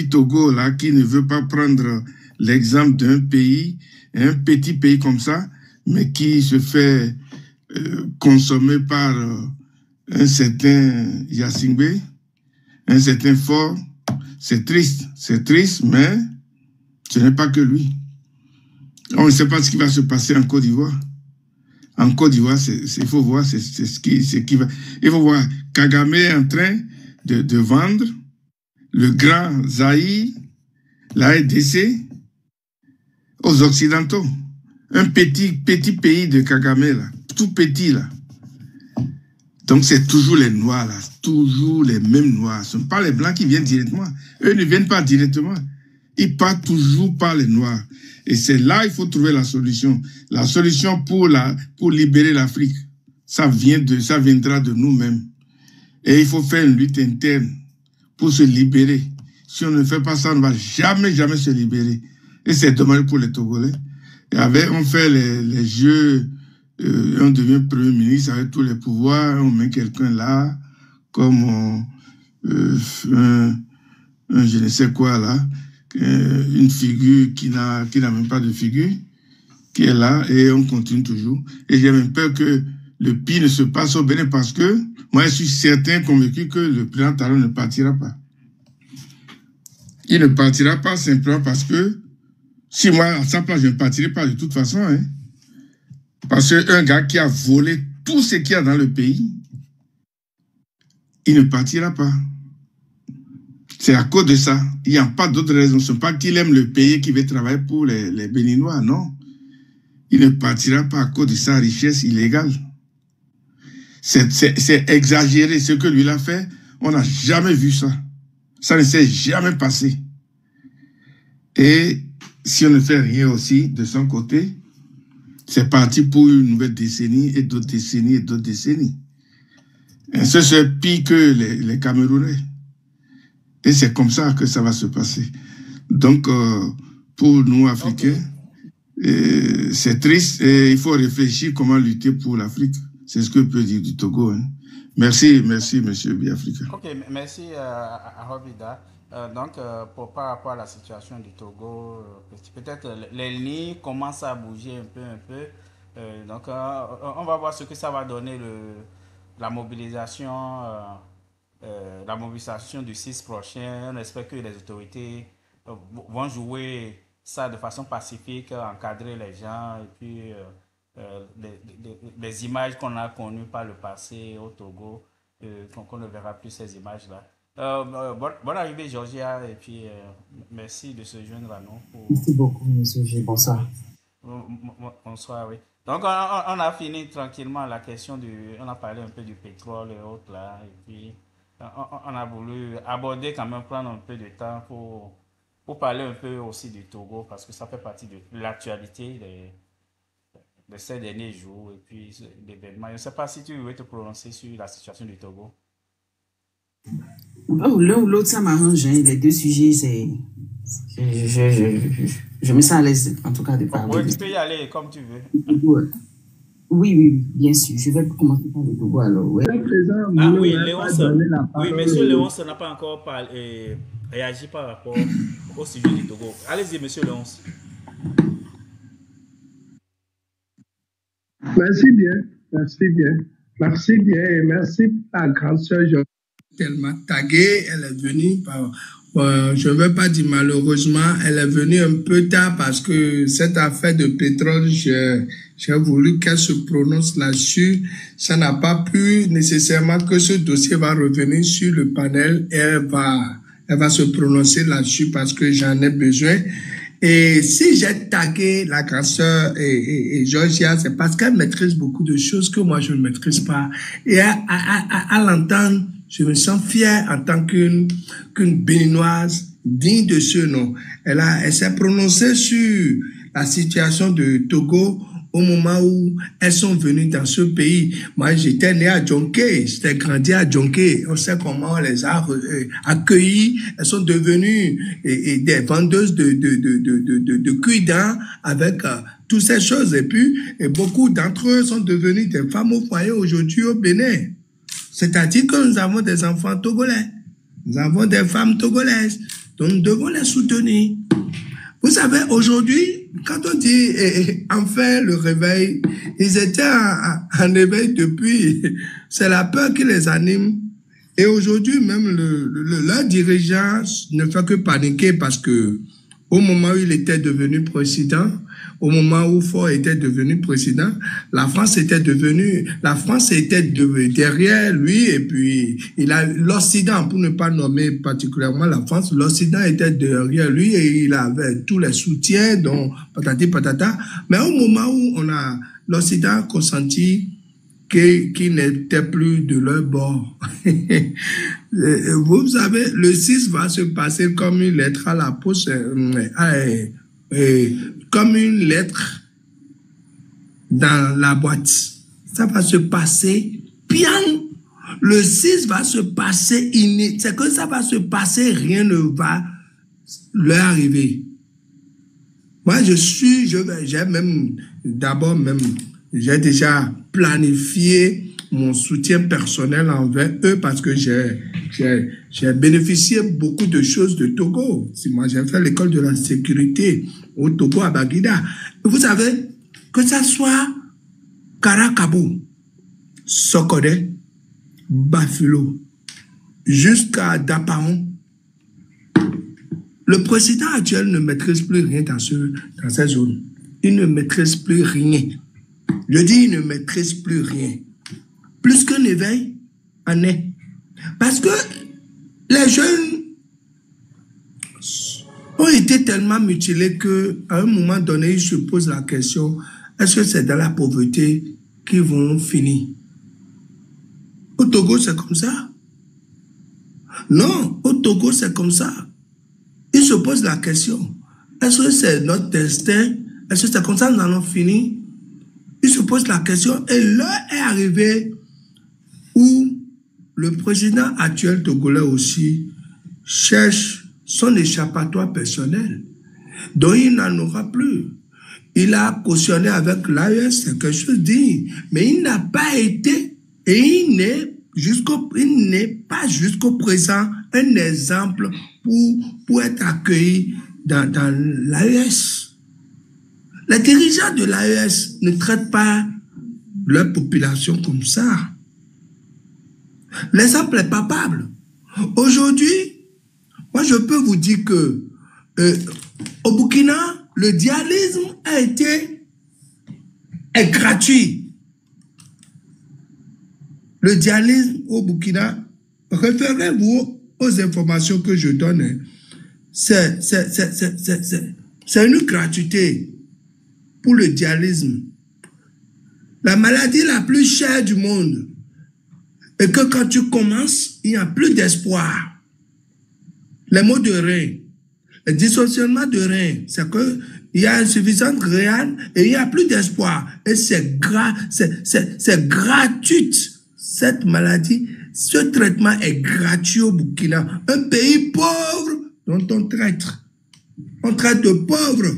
Togo, là, qui ne veut pas prendre l'exemple d'un pays, un petit pays comme ça, mais qui se fait consommer par un certain Yassingbe, un certain Fort. C'est triste, mais ce n'est pas que lui. On ne sait pas ce qui va se passer en Côte d'Ivoire. En Côte d'Ivoire, il faut voir ce qui va. Il faut voir Kagame est en train de vendre le grand Zaïre, la RDC, aux Occidentaux. Un petit pays de Kagame, là, tout petit, là. Donc, c'est toujours les Noirs, là, toujours les mêmes Noirs. Ce ne sont pas les Blancs qui viennent directement. Eux ne viennent pas directement. Ils partent toujours par les Noirs. Et c'est là qu'il faut trouver la solution. La solution pour libérer l'Afrique, ça viendra de nous-mêmes. Et il faut faire une lutte interne pour se libérer. Si on ne fait pas ça, on ne va jamais se libérer. Et c'est dommage pour les Togolais. Et on fait les jeux, on devient Premier ministre avec tous les pouvoirs, on met quelqu'un là, comme je ne sais quoi là, une figure qui n'a même pas de figure, qui est là, et on continue toujours. Et j'ai même peur que le pire ne se passe au Bénin parce que moi je suis certain, convaincu que le président Talon ne partira pas. Il ne partira pas simplement parce que si moi, à sa place, je ne partirai pas de toute façon. Hein. Parce qu'un gars qui a volé tout ce qu'il y a dans le pays, il ne partira pas. C'est à cause de ça. Il n'y a pas d'autre raison. Ce n'est pas qu'il aime le pays et qu'il veut travailler pour les Béninois, non. Il ne partira pas à cause de sa richesse illégale. C'est exagéré. Ce que lui a fait, on n'a jamais vu ça. Ça ne s'est jamais passé. Et si on ne fait rien aussi de son côté, c'est parti pour une nouvelle décennie et d'autres décennies et d'autres décennies. Et ce, c'est pire que les Camerounais. Et c'est comme ça que ça va se passer. Donc, pour nous, Africains, c'est triste et il faut réfléchir comment lutter pour l'Afrique. C'est ce que je peux dire du Togo. Hein. Merci, monsieur Biafrica. Ok, merci à Robida. Donc, par rapport à la situation du Togo, peut-être les lignes commencent à bouger un peu. Donc, on va voir ce que ça va donner la mobilisation du 6 prochain. On espère que les autorités vont jouer ça de façon pacifique, encadrer les gens et puis les images qu'on a connues par le passé au Togo, qu'on ne verra plus ces images-là. Bonne arrivée, Georgia, et puis merci de se joindre à nous. Merci beaucoup, monsieur G. Bonsoir. Bonsoir, oui. Donc, on a fini tranquillement la question on a parlé un peu du pétrole et autres là, et puis on a voulu aborder quand même, prendre un peu de temps pour parler un peu aussi du Togo, parce que ça fait partie de l'actualité de ces derniers jours, et puis d'événements. Je ne sais pas si tu veux te prononcer sur la situation du Togo. L'un ou l'autre, ça m'arrange. Hein. Les deux sujets, c'est... Je me sens à l'aise, en tout cas, de parler. Oui, tu peux y aller comme tu veux. Oui, bien sûr. Je vais commencer par le Togo, alors. Ouais. Oui, Léonce. Oui, monsieur Léonce n'a pas encore réagi par rapport au sujet du Togo. Allez-y, monsieur Léonce. Merci bien, et merci à la grande sœur. Elle m'a tagué, elle est venue je ne veux pas dire malheureusement, elle est venue un peu tard parce que cette affaire de pétrole, j'ai voulu qu'elle se prononce là-dessus. Ça n'a pas pu nécessairement que ce dossier va revenir sur le panel et elle va se prononcer là-dessus parce que j'en ai besoin. Et si j'ai tagué la grande sœur et Georgia, c'est parce qu'elle maîtrise beaucoup de choses que moi je ne maîtrise pas. Et à l'entendre, je me sens fier en tant qu'une Béninoise digne de ce nom. Elle s'est prononcée sur la situation de Togo au moment où elles sont venues dans ce pays. Moi, j'étais né à Djonké, j'étais grandi à Djonké. On sait comment on les a accueillis. Elles sont devenues des vendeuses de cuidants avec toutes ces choses. Et puis, beaucoup d'entre eux sont devenus des femmes au foyer aujourd'hui au Bénin. C'est-à-dire que nous avons des enfants togolais. Nous avons des femmes togolaises. Donc, nous devons les soutenir. Vous savez, aujourd'hui, quand on dit enfin le réveil, ils étaient en éveil depuis. C'est la peur qui les anime. Et aujourd'hui, même leur dirigeant ne fait que paniquer parce que au moment où il était devenu président, au moment où Faure était devenu président, la France était derrière lui et puis l'Occident, pour ne pas nommer particulièrement la France, l'Occident était derrière lui et il avait tous les soutiens, dont patati patata. Mais au moment où l'Occident a consenti qui n'était plus de leur bord. Vous savez, le 6 va se passer comme une lettre à la poste, comme une lettre dans la boîte. Ça va se passer bien. Le 6 va se passer, c'est que ça va se passer, rien ne va leur arriver. Moi, j'ai déjà planifié mon soutien personnel envers eux parce que j'ai bénéficié beaucoup de choses de Togo. Moi, j'ai fait l'école de la sécurité au Togo à Baguida. Vous savez, que ça soit Karakabou, Sokodé, Bafilo, jusqu'à Dapaon, le président actuel ne maîtrise plus rien dans ces zones. Il ne maîtrise plus rien. Je dis, il ne maîtrise plus rien. Plus qu'un éveil en est. Parce que les jeunes ont été tellement mutilés qu'à un moment donné, ils se posent la question, est-ce que c'est dans la pauvreté qu'ils vont finir? Au Togo, c'est comme ça. Non, au Togo, c'est comme ça. Ils se posent la question, est-ce que c'est notre destin? Est-ce que c'est comme ça que nous allons finir? Ils se posent la question et l'heure est arrivée où le président actuel togolais aussi cherche son échappatoire personnel, dont il n'en aura plus. Il a cautionné avec l'AES, c'est quelque chose digne, mais il n'a pas été et il n'est pas jusqu'au présent un exemple pour être accueilli dans l'AES. Les dirigeants de l'AES ne traitent pas leur population comme ça. L'exemple est palpable. Aujourd'hui, moi je peux vous dire que au Burkina, le dialysme est gratuit. Le dialysme au Burkina, référez-vous aux informations que je donne. C'est une gratuité pour le dialysme. La maladie la plus chère du monde. Et que quand tu commences, il n'y a plus d'espoir. Les maux de rein, le dysfonctionnement de rein, c'est qu'il y a insuffisance rénale et il n'y a plus d'espoir. Et c'est gratuit. Cette maladie, ce traitement est gratuit au Burkina. Un pays pauvre dont on traite. On traite de pauvres.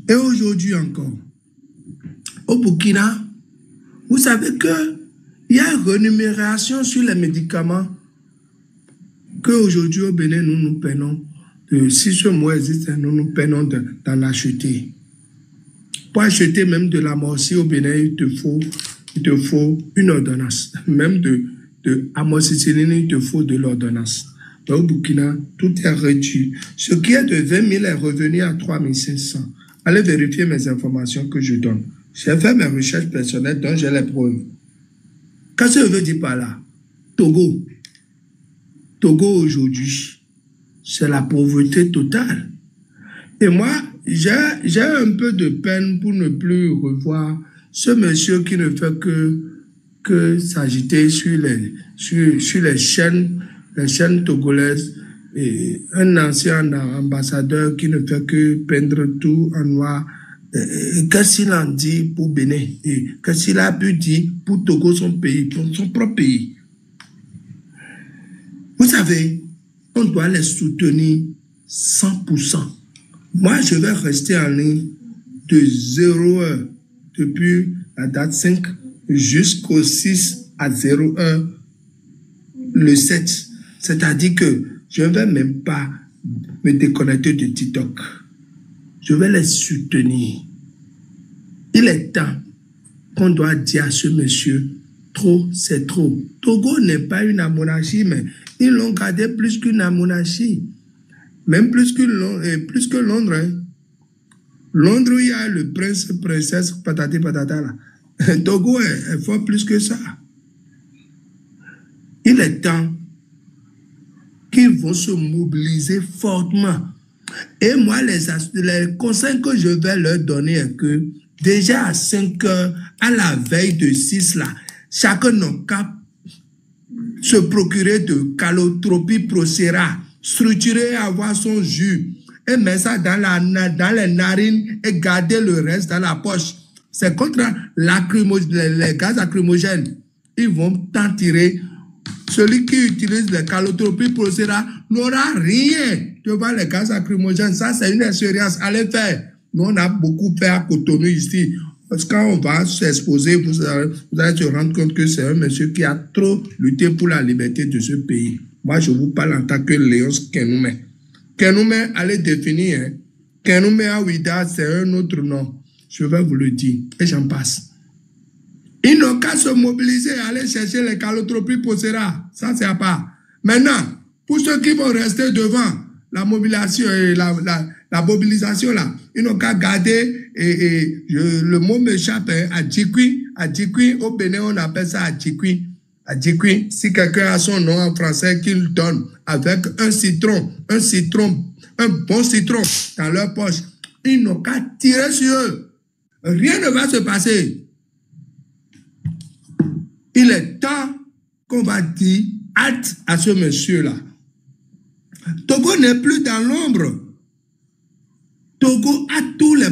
Et aujourd'hui encore, au Burkina, vous savez qu'il y a une rémunération sur les médicaments qu'aujourd'hui au Bénin, nous peinons. Si ce mot existe, nous peinons d'en acheter. Pour acheter même de la morcie au Bénin, il te faut une ordonnance. Même de amoxicilline, il te faut de l'ordonnance. Au Burkina, tout est réduit. Ce qui est de 20 000 est revenu à 3 500. Allez vérifier mes informations que je donne. J'ai fait mes recherches personnelles dont j'ai les preuves. Qu'est-ce que je veux dire par là? Togo aujourd'hui, c'est la pauvreté totale. Et moi, j'ai un peu de peine pour ne plus revoir ce monsieur qui ne fait que s'agiter sur les chaînes togolaises un ancien ambassadeur qui ne fait que peindre tout en noir. Qu'est-ce qu'il en dit pour Bénin? Qu'est-ce qu'il a pu dire pour Togo, son pays, pour son propre pays? Vous savez, on doit les soutenir 100%. Moi, je vais rester en ligne de 0 heure depuis la date 5 jusqu'au 6 à 0 heure le 7. C'est-à-dire que je ne vais même pas me déconnecter de TikTok. Je vais les soutenir. Il est temps qu'on doit dire à ce monsieur, trop, c'est trop. Togo n'est pas une monarchie, mais ils l'ont gardé plus qu'une monarchie. Même plus que Londres. Hein. Londres, il y a le prince, princesse, patati patata là. Togo est fort plus que ça. Il est temps qu'ils vont se mobiliser fortement. Et moi, les conseils que je vais leur donner est que déjà à 5 heures, à la veille de 6 là, chacun n'a qu'à se procurer de calotropie procéra, structurer, avoir son jus et mettre ça dans les narines et garder le reste dans la poche. C'est contre les gaz lacrymogènes. Ils vont t'en tirer. Celui qui utilise les calotropie procéra n'aura rien devant les gaz lacrymogènes. Ça, c'est une expérience. Allez faire. Nous, on a beaucoup fait à Cotonou ici. Parce que quand on va s'exposer, vous allez se rendre compte que c'est un monsieur qui a trop lutté pour la liberté de ce pays. Moi, je vous parle en tant que Léonce Kenoume. Kenoume, allez définir. Hein. Kenoume Awida, c'est un autre nom. Je vais vous le dire. Et j'en passe. Ils n'ont qu'à se mobiliser, aller chercher les calotropies posera. Ça, c'est à part. Maintenant, pour ceux qui vont rester devant la mobilisation, la mobilisation là, ils n'ont qu'à garder, le mot m'échappe, hein, Adjikwi, au Bénin, on appelle ça Adjikwi. Adjikwi, si quelqu'un a son nom en français, qu'il donne avec un bon citron dans leur poche, ils n'ont qu'à tirer sur eux. Rien ne va se passer. Il est temps qu'on va dire hâte à ce monsieur-là. Togo n'est plus dans l'ombre. Togo a tous les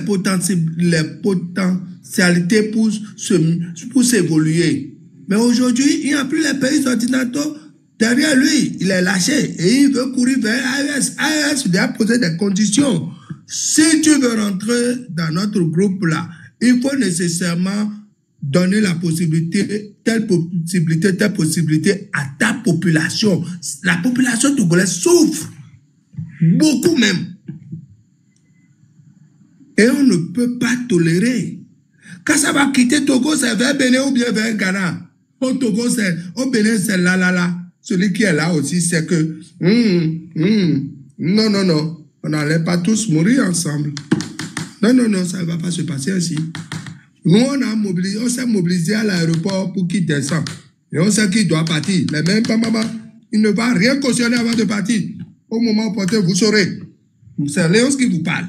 potentialités pour s'évoluer. Mais aujourd'hui, il n'y a plus les pays occidentaux derrière lui. Il est lâché et il veut courir vers AES. AES lui a posé des conditions. Si tu veux rentrer dans notre groupe-là, il faut nécessairement donner la possibilité, telle possibilité à ta population. La population togolaise souffre. Beaucoup même. Et on ne peut pas tolérer. Quand ça va quitter Togo, c'est vers Bénin ou bien vers Ghana. Au Togo, au Bénin, c'est là. Celui qui est là aussi, c'est que non. On n'allait pas tous mourir ensemble. Non, ça ne va pas se passer ainsi. Nous, on s'est mobilisé à l'aéroport pour qu'il descende. Et on sait qu'il doit partir. Mais même pas maman, il ne va rien cautionner avant de partir. Au moment opportun, vous saurez. C'est Léonce qui vous parle.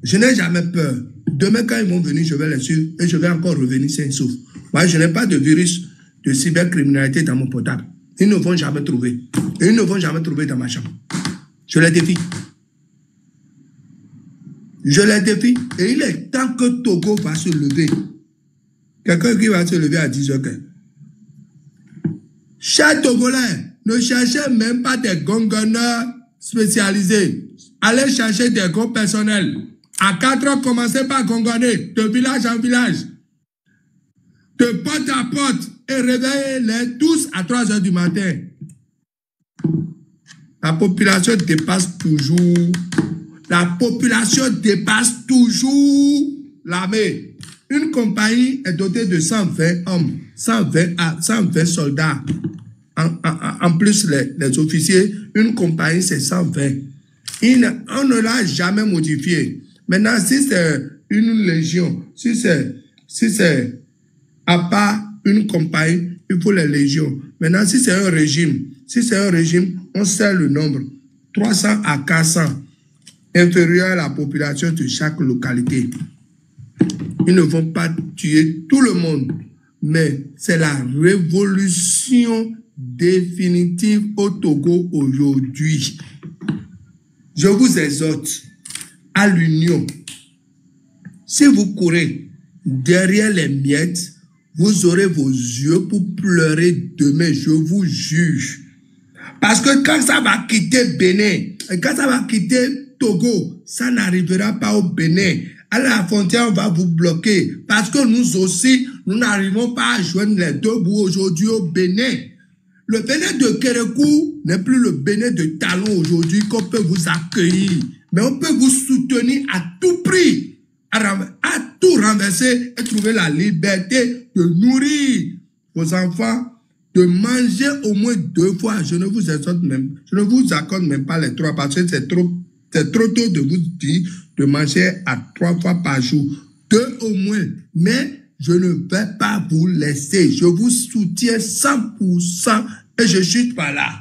Je n'ai jamais peur. Demain, quand ils vont venir, je vais les suivre et je vais encore revenir sain et sauf. Moi, je n'ai pas de virus de cybercriminalité dans mon portable. Ils ne vont jamais trouver. Et ils ne vont jamais trouver dans ma chambre. Je les défie. Et il est temps que Togo va se lever. Quelqu'un qui va se lever à 10h15. Chers Togolais, ne cherchez même pas des gongonneurs spécialisés. Allez chercher des groupes personnels. À 4h, commencez par gongonner, de village en village, de porte à porte, et réveillez-les tous à 3h du matin. La population dépasse toujours l'armée. Une compagnie est dotée de 120 hommes, 120 soldats. En plus, les officiers, une compagnie, c'est 120. On ne l'a jamais modifié. Maintenant, si c'est une légion, si c'est à part une compagnie, il faut les légions. Maintenant, si c'est un régime, on sait le nombre. 300 à 400, inférieur à la population de chaque localité. Ils ne vont pas tuer tout le monde, mais c'est la révolution définitive au Togo aujourd'hui. je vous exhorte à l'union. Si vous courez derrière les miettes, vous aurez vos yeux pour pleurer demain, je vous juge. Parce que quand ça va quitter Bénin, quand ça va quitter Togo, ça n'arrivera pas au Bénin. À la frontière, on va vous bloquer. Parce que nous aussi, nous n'arrivons pas à joindre les deux bouts aujourd'hui au Bénin. Le Bénin de Kérékou n'est plus le Bénin de Talon aujourd'hui qu'on peut vous accueillir. Mais on peut vous soutenir à tout prix, à tout renverser et trouver la liberté de nourrir vos enfants, de manger au moins 2 fois. Je ne vous exhorte même, je ne vous accorde même pas les 3 parce que c'est trop tôt de vous dire de manger à 3 fois par jour. 2 au moins. Mais je ne vais pas vous laisser. Je vous soutiens 100% et je suis pas là.